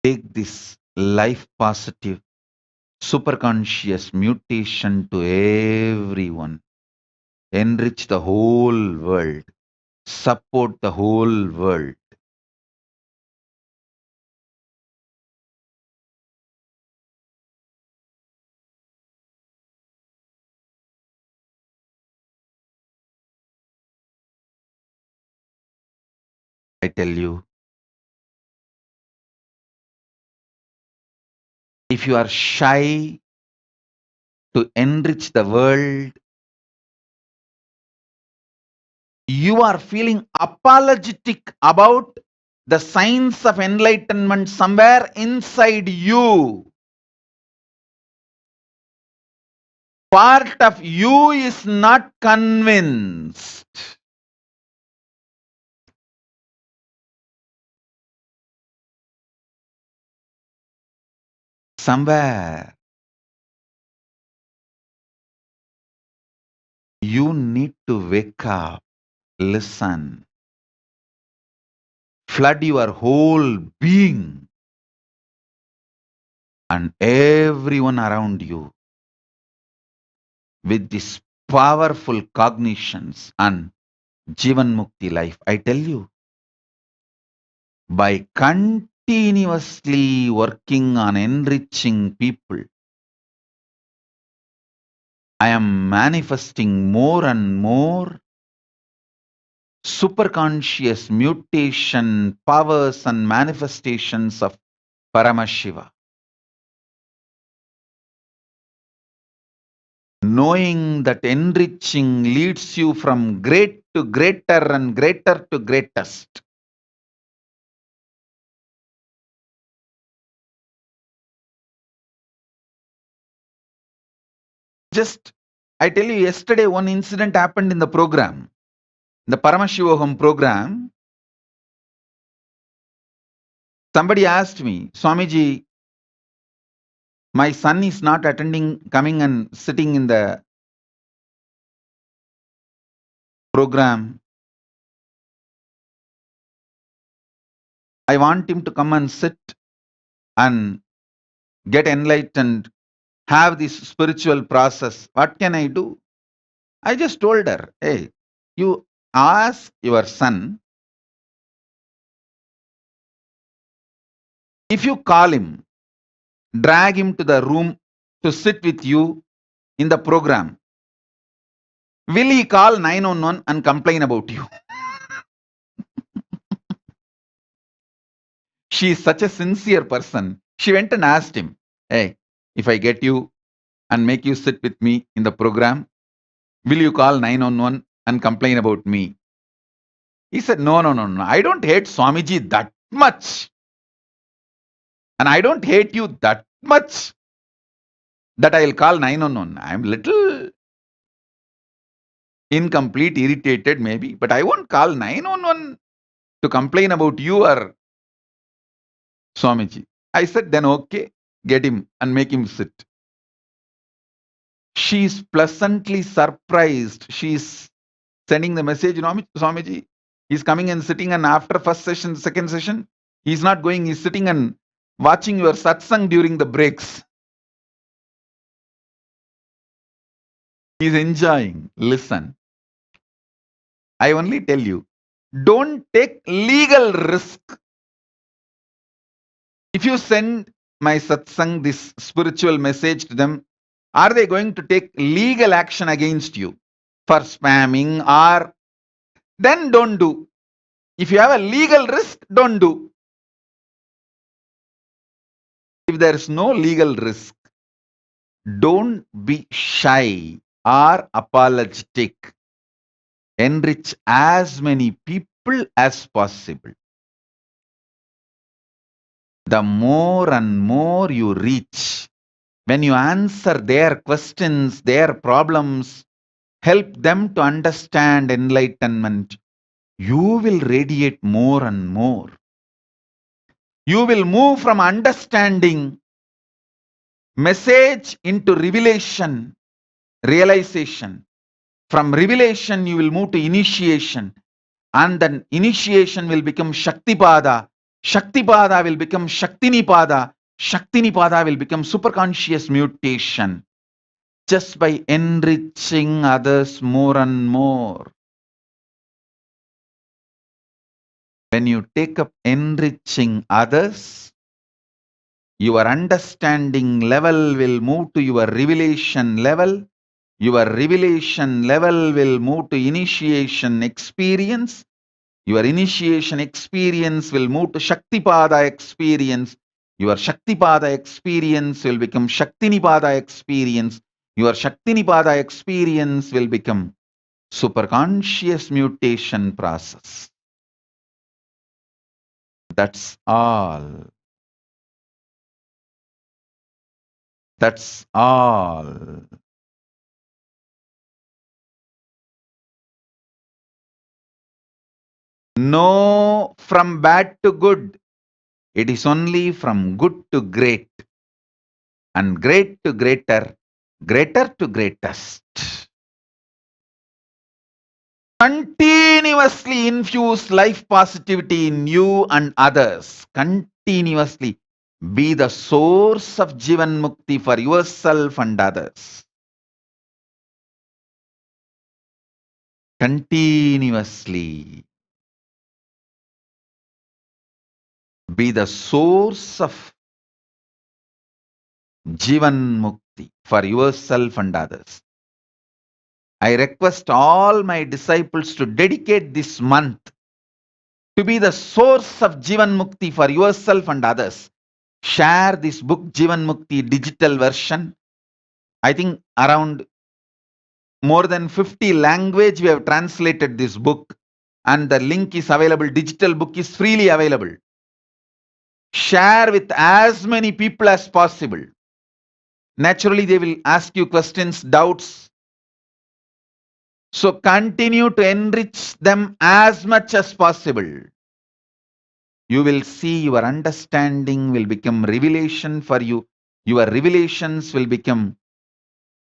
Take this life positive superconscious mutation to everyone. Enrich the whole world. Support the whole world. I tell you, if you are shy to enrich the world, you are feeling apologetic about the signs of enlightenment somewhere inside you. Part of you is not convinced. Somewhere you need to wake up, listen, flood your whole being and everyone around you with these powerful cognitions and Jeevan Mukti life. I tell you, by continuously working on enriching people, I am manifesting more and more superconscious mutation powers and manifestations of Paramashiva. Knowing that enriching leads you from great to greater and greater to greatest. Just, I tell you, yesterday one incident happened in the program, the Paramashivoham program. Somebody asked me, Swamiji, my son is not attending, coming and sitting in the program. I want him to come and sit and get enlightened, have this spiritual process. What can I do? I just told her, hey, you ask your son, if you call him, drag him to the room to sit with you in the program, will he call 911 and complain about you? She is such a sincere person. She went and asked him, hey, if I get you and make you sit with me in the program, will you call 911 and complain about me? He said, no. I don't hate Swamiji that much. And I don't hate you that much that I'll call 911. I'm little incomplete, irritated maybe, but I won't call 911 to complain about you or Swamiji. I said, then okay, get him and make him sit. She is pleasantly surprised. She is sending the message, Swamiji, he's coming and sitting, and after first session, second session, he's not going, he's sitting and watching your satsang during the breaks. He's enjoying. Listen. I only tell you, don't take legal risk. If you send my satsang, this spiritual message to them, are they going to take legal action against you for spamming, or then don't do. If you have a legal risk, don't do. If there is no legal risk, don't be shy or apologetic. Enrich as many people as possible. The more and more you reach, when you answer their questions, their problems, help them to understand enlightenment, you will radiate more and more. You will move from understanding message into revelation, realization. From revelation, you will move to initiation. And then initiation will become Shaktipada. Shaktipada will become Shaktinipada. Shaktinipada will become superconscious mutation. Just by enriching others more and more. When you take up enriching others, your understanding level will move to your revelation level. Your revelation level will move to initiation experience. Your initiation experience will move to Shaktipada experience. Your Shaktipada experience will become Shaktinipada experience. Your Shaktinipada experience will become superconscious mutation process. That's all. That's all. No from bad to good. It is only from good to great. And great to greater, greater to greatest. Continuously infuse life positivity in you and others. Continuously be the source of Jeevan Mukti for yourself and others. Continuously be the source of Jeevan Mukti for yourself and others. I request all my disciples to dedicate this month to be the source of Jeevan Mukti for yourself and others. Share this book, Jeevan Mukti digital version. I think around more than 50 language we have translated this book, and the link is available. Digital book is freely available. Share with as many people as possible. Naturally, they will ask you questions, doubts. So continue to enrich them as much as possible. You will see your understanding will become revelation for you. Your revelations will become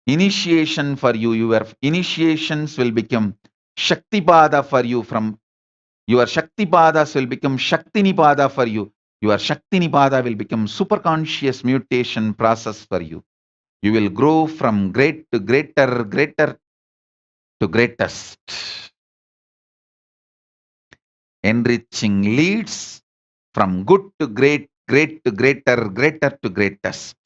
initiation for you. Your initiations will become Shaktipada for you. From your Shaktipadas will become Shaktinipada for you. Your Shaktinipada will become superconscious mutation process for you. You will grow from great to greater, greater to greatest. Enriching leads from good to great, great to greater, greater to greatest.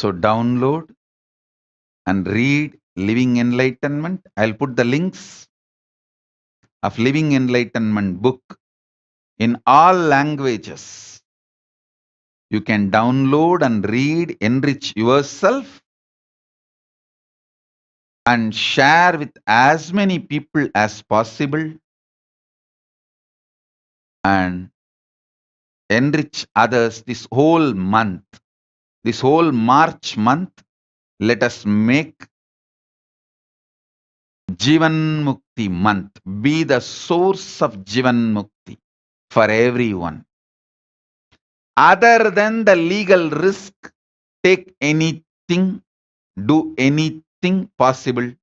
So download and read Living Enlightenment. I'll put the links of Living Enlightenment book in all languages. You can download and read, enrich yourself, and share with as many people as possible, and enrich others this whole month, this whole March month. Let us make Jeevan Mukti month be the source of Jeevan Mukti for everyone. Other than the legal risk, take anything, do anything possible to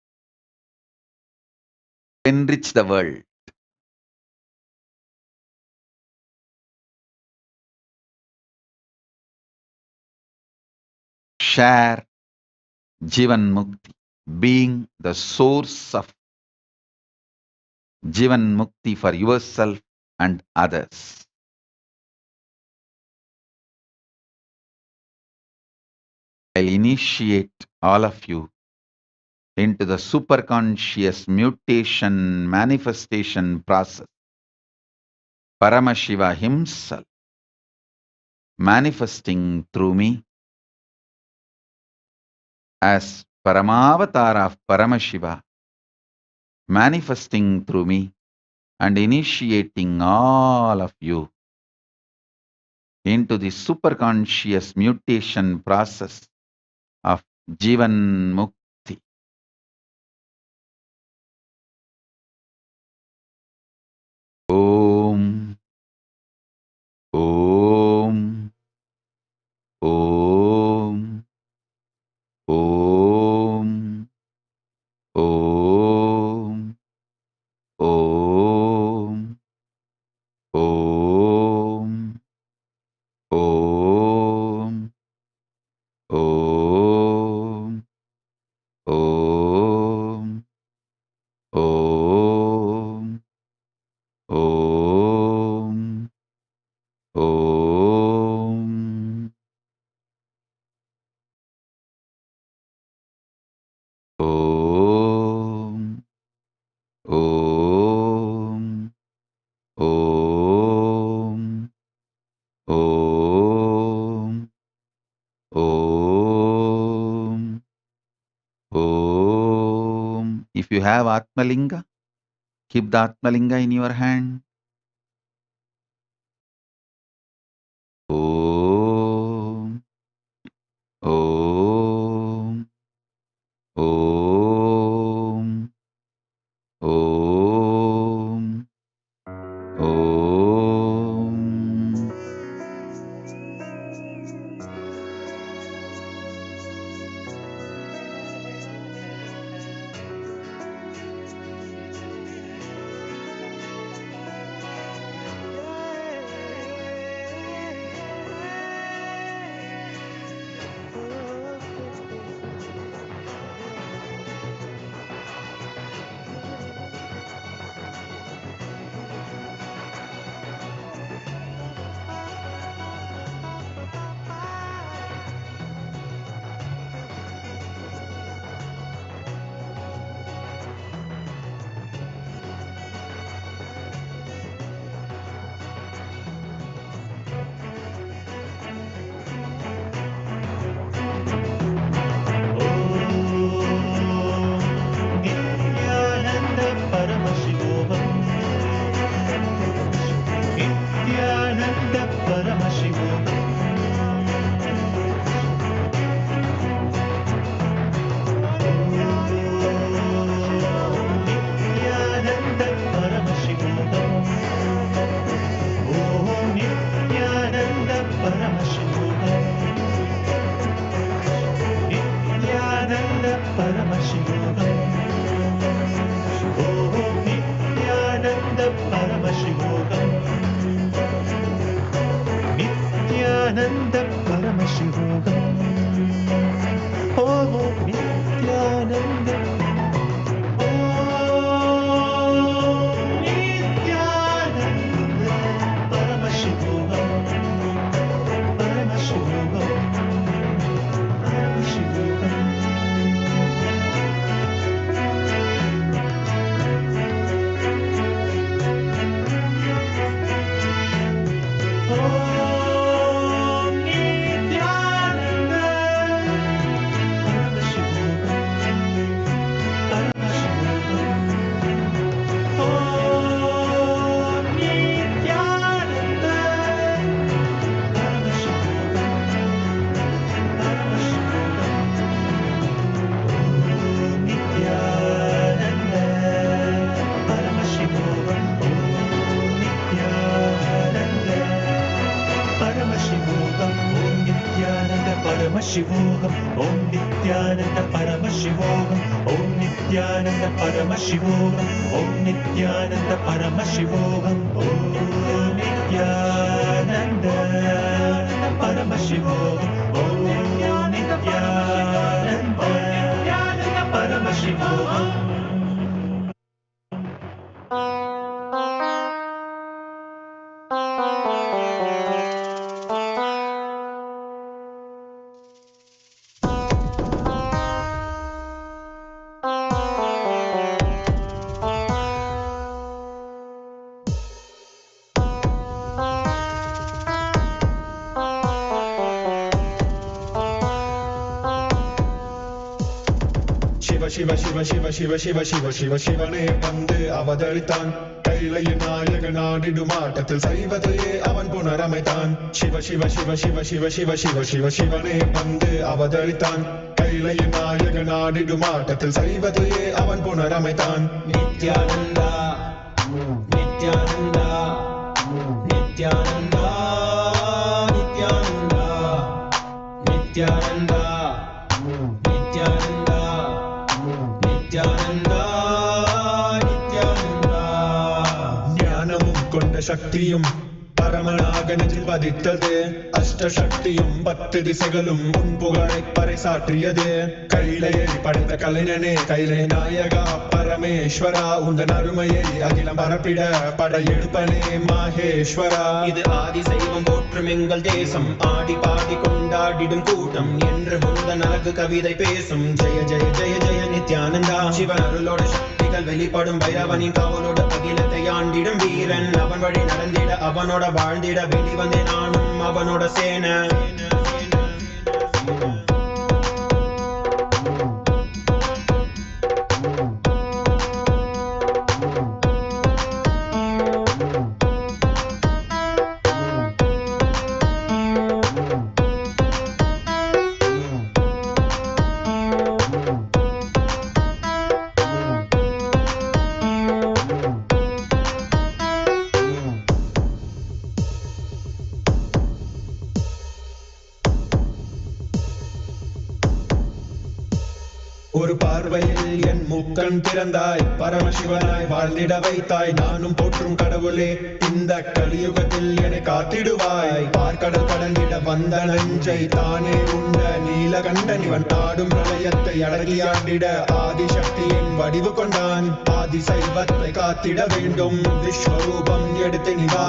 enrich the world. Share Jeevan Mukti, being the source of Jeevan Mukti for yourself and others. I'll initiate all of you into the superconscious mutation manifestation process. Paramashiva himself manifesting through me as Paramavatara of Paramashiva, manifesting through me and initiating all of you into the superconscious mutation process of Jeevan Mukti. Om, Om, Om, Om, Om, Om, Om, Om, Om, Om, Om, Om, Om, Om, Om, Om, Om, Om, Om. If you have Atmalinga, keep the Atmalinga in your hand. Om, Om, Om, Om, Om. Nithyananda Paramashivoham Nithyananda Paramashivoham Nithyananda Paramashivoham Om Nithyananda Paramashivoham Nithyananda Paramashivoham Nithyananda Paramashivoham Nithyananda Paramashivoham Om Nithyananda Paramashivoham Paramashivoham Paramashivoham Om Nithyananda Paramashivoham Om Nithyananda Paramashivoham Om Nithyananda Paramashivoham Om Nithyananda Paramashivoham Om Nithyananda Paramashivoham. Shiva Shiva Shiva Shiva Shiva Shiva Shiva Shivane வந்து அவதரித்தான் கைலையின் நாயக நாடிடும் ஆட்டத்தில் சைவத்தையே அவன் புனரமைத்தான் சிவ சிவ சிவ சிவ சிவ சிவ சிவ சிவ சிவனே வந்து அவதரித்தான் கைலையின் நாயக நாடிடும் ஆட்டத்தில் சைவத்தையே அவன் புனரமைத்தான் நித்யானந்தா நித்யானந்தா நித்யானந்தா நித்யானந்தா நித்யானந்தா நித்யானந்தா நித்யானந்தா நித்யானந்தா ஞானமும் கொண்ட சக்தியும் பரமனாக நெஞ்சில் பதித்தது அஷ்டசக்தியும் 10 திசைகளும் உன் புகழை பறைசாற்றியது கைலையை படைத்த கலைஞனே கைலை நாயகா பரமேஸ்வரா உந்தன் அருமையை அகிலம் பரப்பிட படையெடுப்பனே மாகேஸ்வரா இது ஆதி சைவம் போற்றும் எங்கள் தேசம் ஆடி பாடி கொண்டாடிடும் கூட்டம் என்று உந்தன் அழகு கவிதை பேசும் ஜெய ஜெய ஜெய ஜெய நித்யானந்தா சிவன் அருளோட சக்திகள் வெளிப்படும் பைரவனின் காவலோடு அகிலத்தை ஆண்டிடும் வீரன் அவன் வழி நடந்திட அவனோட வாழ்ந்திட வெளி வந்தே நானும் அவனோட சேன ஒரு பார்வையில் என் மூக்கன் திறந்தாய் பரமசிவனாய் வாழ்ந்திட வைத்தாய் நானும் போற்றும் கடவுளே இந்த கலியுகத்தில் என்னை காத்திடுவாய் பார்க்கடல் கடந்திட வந்த நஞ்சை தானே உண்ட நீலகண்டன் இவன் ஆடும் பிரளயத்தை அடக்கியாண்டிட ஆதிசக்தியின் வடிவு கொண்டான் ஆதி சைவத்தை காத்திட வேண்டும் விஸ்வரூபம் எடுத்து நிவா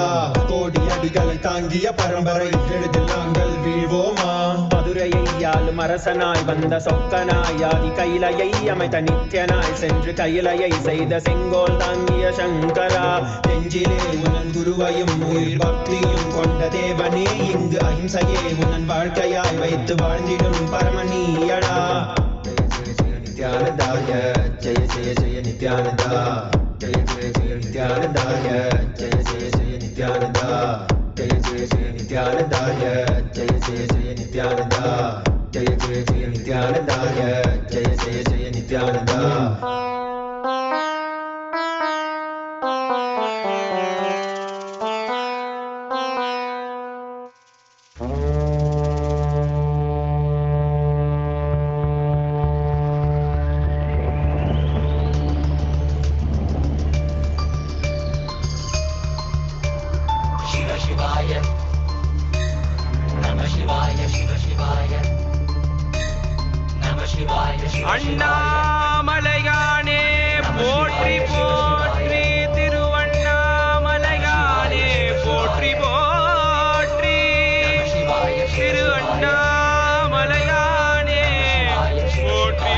கோடி அடிகளை தாங்கிய பரம்பரை எழுதில் நாங்கள் வீழ்வோமா மதுரையை ஆளும் அரசனாய் வந்த சொக்கனாய் ஆதி கைலையை அமைத்த நித்யனாய் சென்று கைலையை செய்த செங்கோல் தாங்கிய சங்கரா நெஞ்சிலே உனன் குருவையும் உயிர் பக்தியும் கொண்ட தேவனே இங்கு அஹிம்சையே உனன் வாழ்க்கையாய் வைத்து வாழ்ந்திடும் பரமணியடா நித்யானந்தாய ஜெய ஜெய ஜெய நித்யானந்தா ஜெய ஜெய ஜெய நித்யானந்தாய ஜெய ஜெய ஜெய நித்யானந்தா ஜெய ஜெய ஜெய நித்யானந்தாய ஜெய ஜெய ஜெய நித்யானந்தா ஜெய ஜெய ஜெய நித்யானந்தாய ஜெய ஜெய ஜெய நித்யானந்தா அண்ணாமலையானே போற்றி போற்றி திருவண்ணாமலையானே போற்றி போற்றி திரு அண்ணாமலையானே போற்றி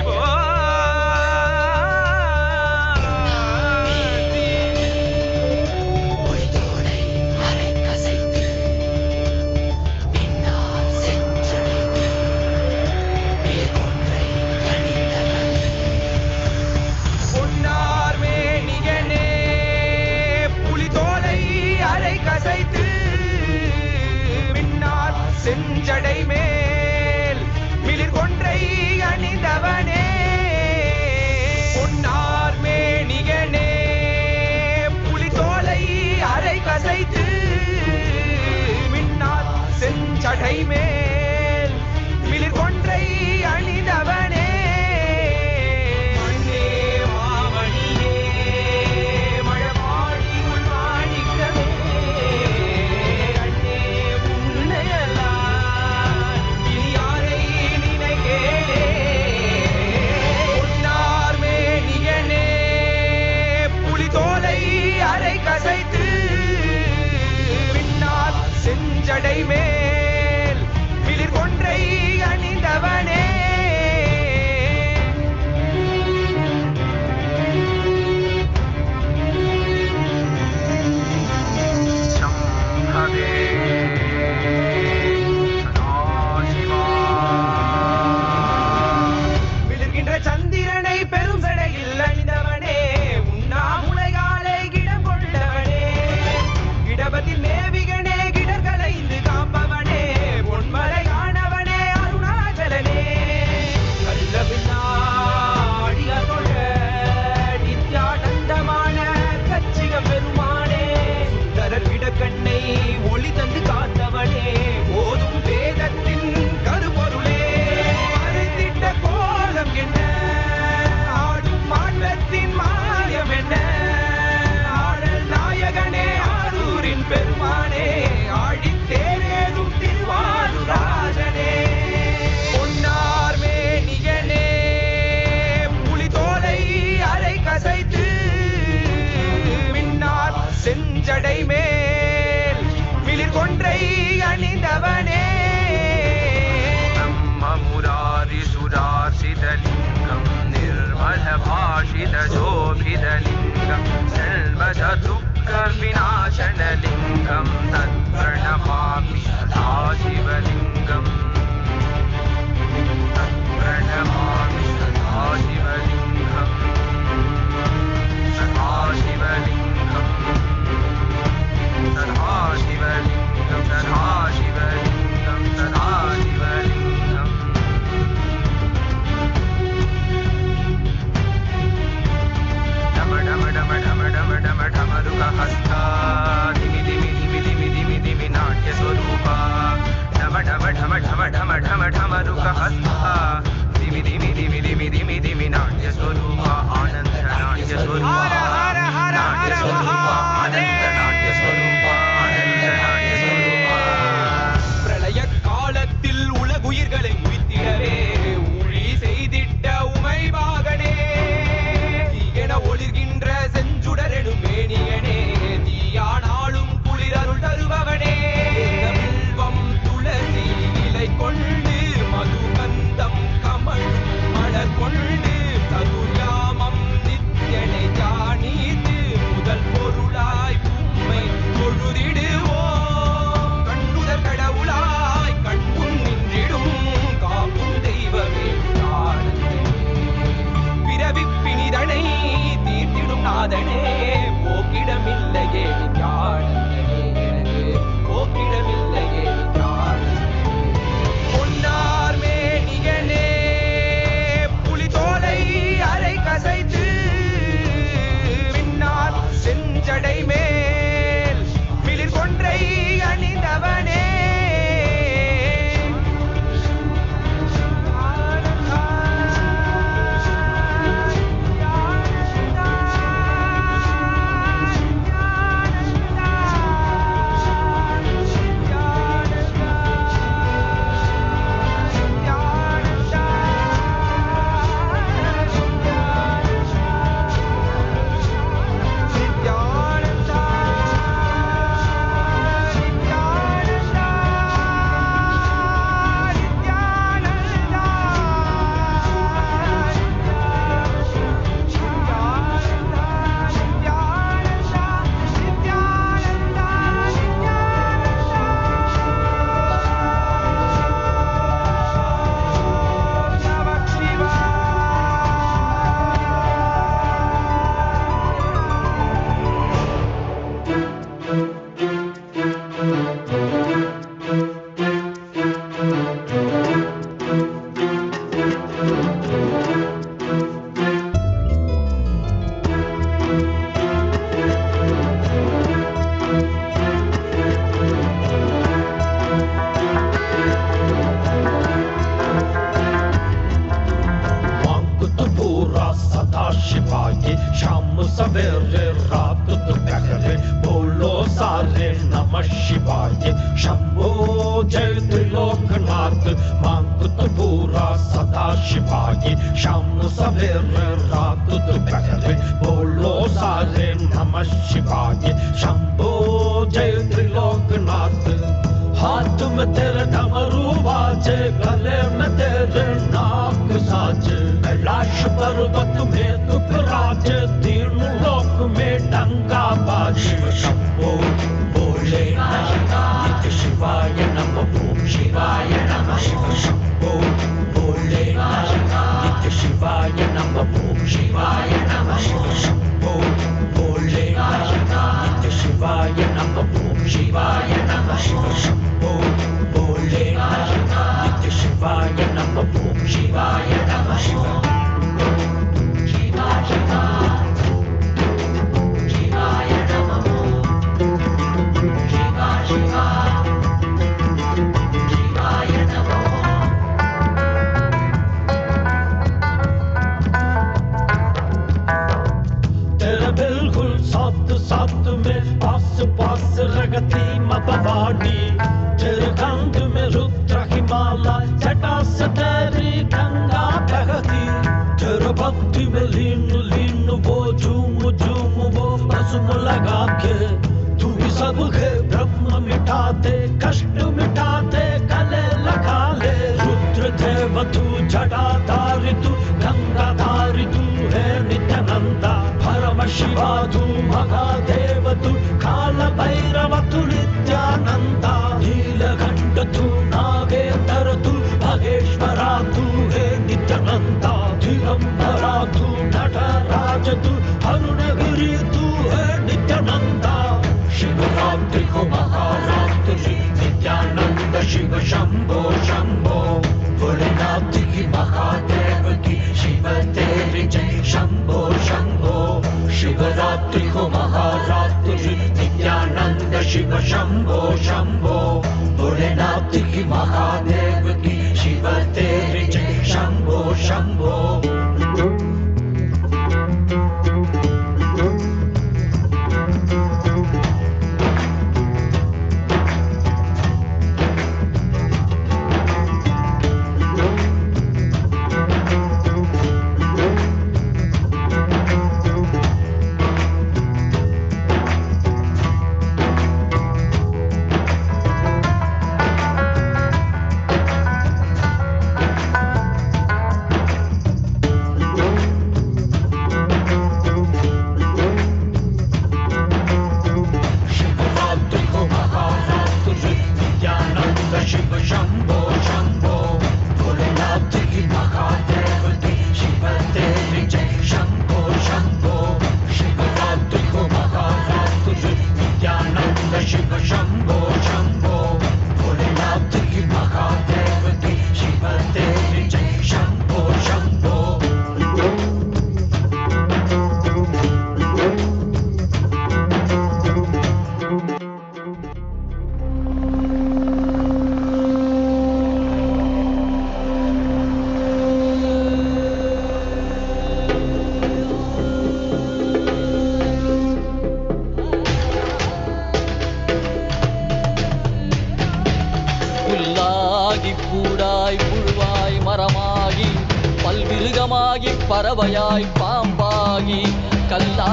நாதனே போக்கிடமில்லையே ஞானந்தனே எனக்கு போக்கிடமில்லையே பொன்னார் மேனியனே புலிதோலை அரை கசைத்து பின்னால் செஞ்சடை மேல் மிளிர் கொன்றை அணிந்தவனே மிருகமாகி பறவையாய் பாம்பாகி கல்லா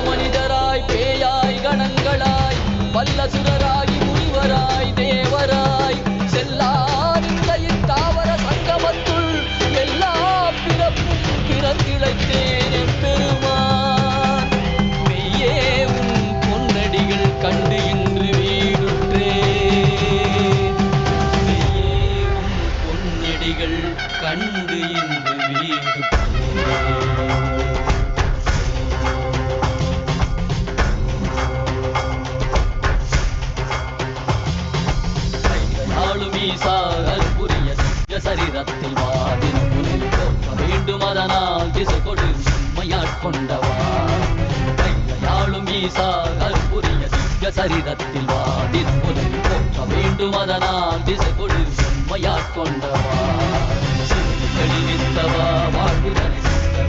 மனிதராய் பேயாய் கணங்களாய் வல்லசுரராகி முனிவராய் தேவராய் செல்லாவின் தாவர சங்கமத்துள் எல்லா பிறப்பும் பிறந்திழைத்தேன் பெருமான் மெய்யே உன் பொன்னடிகள் கண்டு இன்று வீடுற்றேன் மெய்யே உன் பொன்னடிகள் கண்டு இன்று வீடுற்றேன் புரிய சரீரத்தில் வாதின் போற்ற வேண்டும் அதனால் திசை கொடு உண்மையாட்கொண்டவா கையாளும் ஈசா புரிய சரீரத்தில் வாதின் போற்ற வேண்டும் அதனால் திசை கொடு உண்மையாட்கொண்டவா தெளிவித்தவா வாழ்வுதனை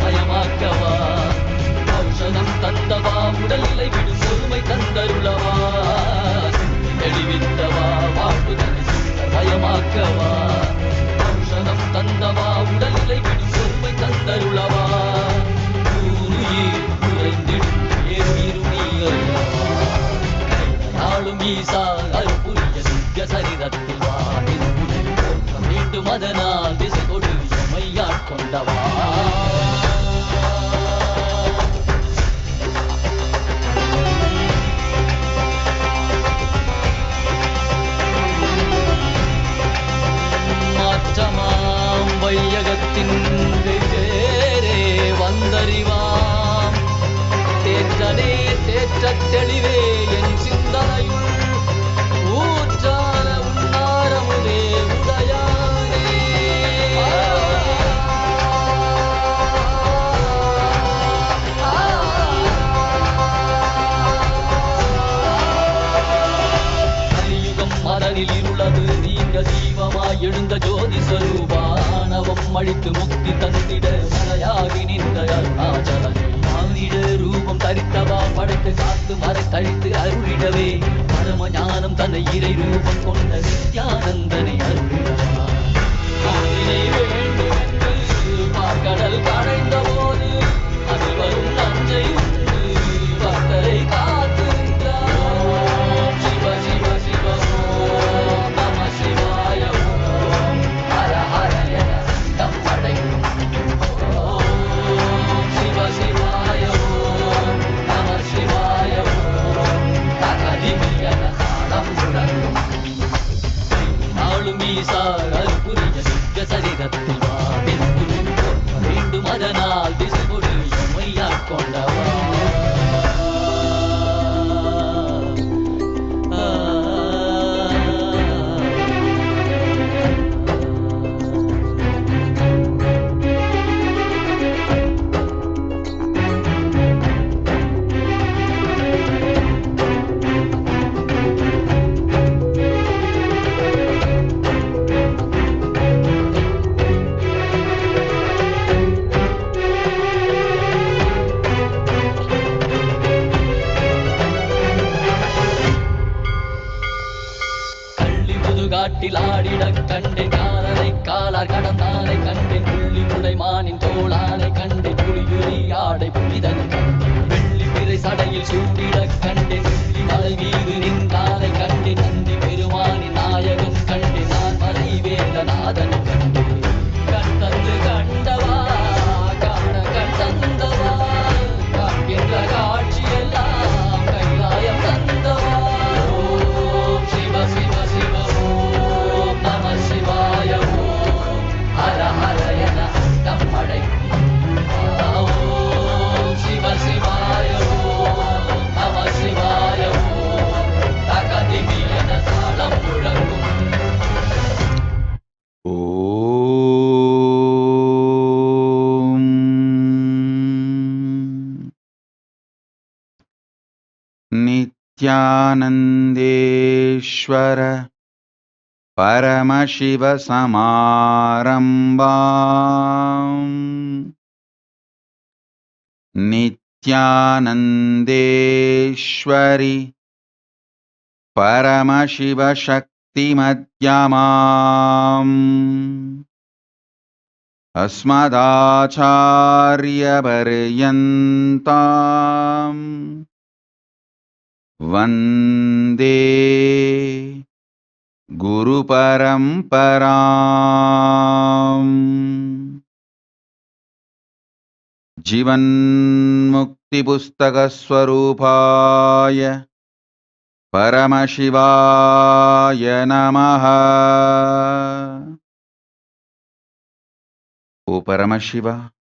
மயமாக்கவா ஔஷதம் தந்தவா உடல்நிலை விடும் பொறுமை தந்தருளவா தெளிவித்தவா வாழ்வுதனை பயமாக்கவா ஔஷதம் தந்தவா உடல்நிலை விடும் பொறுமை தந்தருளவா குறைந்திடும் ஏறும் ஈசா அருப்புரிய திவ்ய சரீரத்தில் வாடின் போற்ற வேண்டும் அதனால் திசை கொடு எமையாட்கொண்டவா மாற்றமாம் வையகத்தின் வேறே வந்தறிவாம் தேற்றனே தேற்றத் தெளிவே என் சிந்தனையுள் ஊற்றான உன்னாரமுதே உதயானே கலியுகம் மரணில் இருளது நீங்க தீபமாய் எழுந்த ஜோதி ஸ்வரூபானவம் அழித்து முக்தி தந்திட மலையாகி நின்ற அருணாச்சலன் மானிட ரூபம் தரித்தவா படைத்து காத்து மறை தழித்து அருளிடவே பரம ஞானம் தன்னை இறை ரூபம் கொண்ட நித்யானந்தனை அருளிடவா காதினை வேண்டும் என்று பார்க்கடல் கடைந்த போது அதில் வரும் நஞ்சை உண்டு பக்தரை காத்து நின்றார் சிவ சிவ சிவ ஓம் நம சிவாய ஓம் ஹர ஹர என தம் அடையும் ஓம் சிவ சிவாய ஓம் நம சிவாய ஓம் தகதிமி என தாளம் முழங்கும் நாளும் ஈசா அருப்புரிய திவ்ய சரீரத்தில் வாடின் போற்ற வேண்டும் அதனால் திசை கொடு எமையாட்கொண்டவா காட்டில் ஆடிட கண்டேன் காலனை காலார் கடந்தானை கண்டேன் புள்ளி முளைமானின் தோளானை கண்டேன் புலியுரி ஆடை புனிதன் கண்டேன் வெள்ளி பிறை சடையில் சூடிட கண்டேன் புள்ளி மலை மீது நின்றானை கண்டேன் நந்தி பெருமானின் நாயகன் கண்டேன் நான் மலை வேதநாதன் கண்டேன் கண் தந்து கண்டவா காண கண் தந்தவா காண்கின்ற காட்சியெல்லாம் கைலாயம் தந்தவா ஓம் சிவ சிவ சிவ ஓம் நம சிவாய ஓம் ஹர ஹர என தம் அழைக்கும் ஓம் சிவ சிவாய ஓம் நம சிவாய ஓம் தகதிமி என தாளம் முழங்கும் नित्यानन्देश्वर परमशिवसमारम्भाम् नित्यानन्देश्वरि परमशिवशक्तिमध्यमाम् अस्मदाचार्यपर्यन्तां वन्दे गुरुपरम्पराम्। जीवन्मुक्तिपुस्तकस्वरूपाय परमशिवाय नमः। O Paramashiva,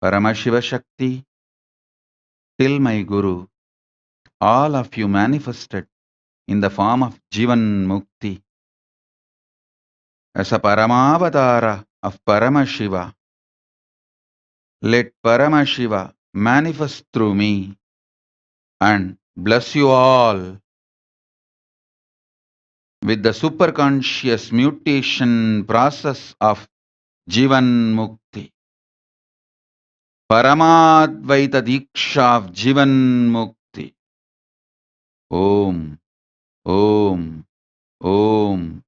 Paramashiva Shakti, till my Guru, all of you manifested in the form of Jeevan Mukti as a Paramavatara of Paramashiva. Let Paramashiva manifest through me and bless you all with the superconscious mutation process of Jeevan Mukti. Paramadvaita Diksha of Jeevan Mukti. Om, Om, Om,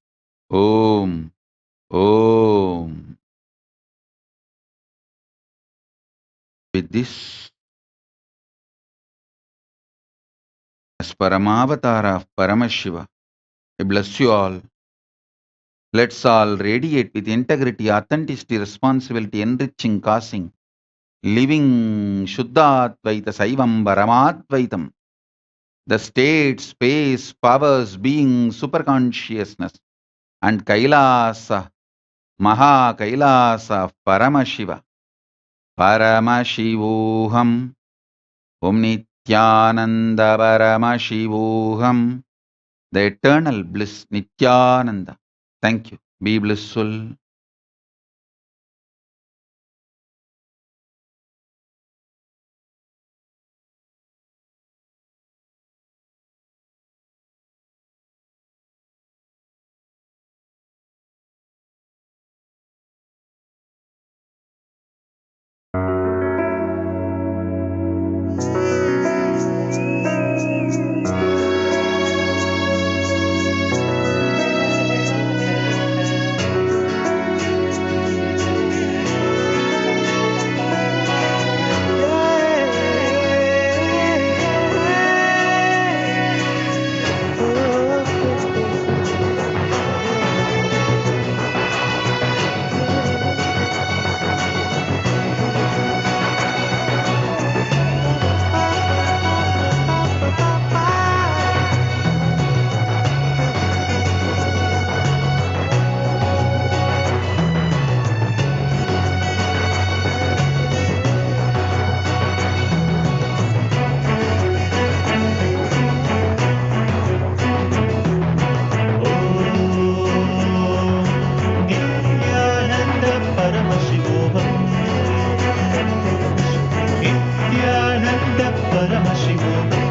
Om, Om. With this, as Paramavatara of Paramashiva, I bless you all. Let's all radiate with integrity, authenticity, responsibility, enriching, causing, living Shuddhadvaita Saivam Paramadvaitam. The state, space, powers, being, superconsciousness, and Kailasa, Maha Kailasa of Paramashiva. Paramashivoham Nithyananda Paramashivoham. The eternal bliss Nithyananda. Thank you. Be blissful. Nithyananda Paramashivoham. Nithyananda Paramashivoham.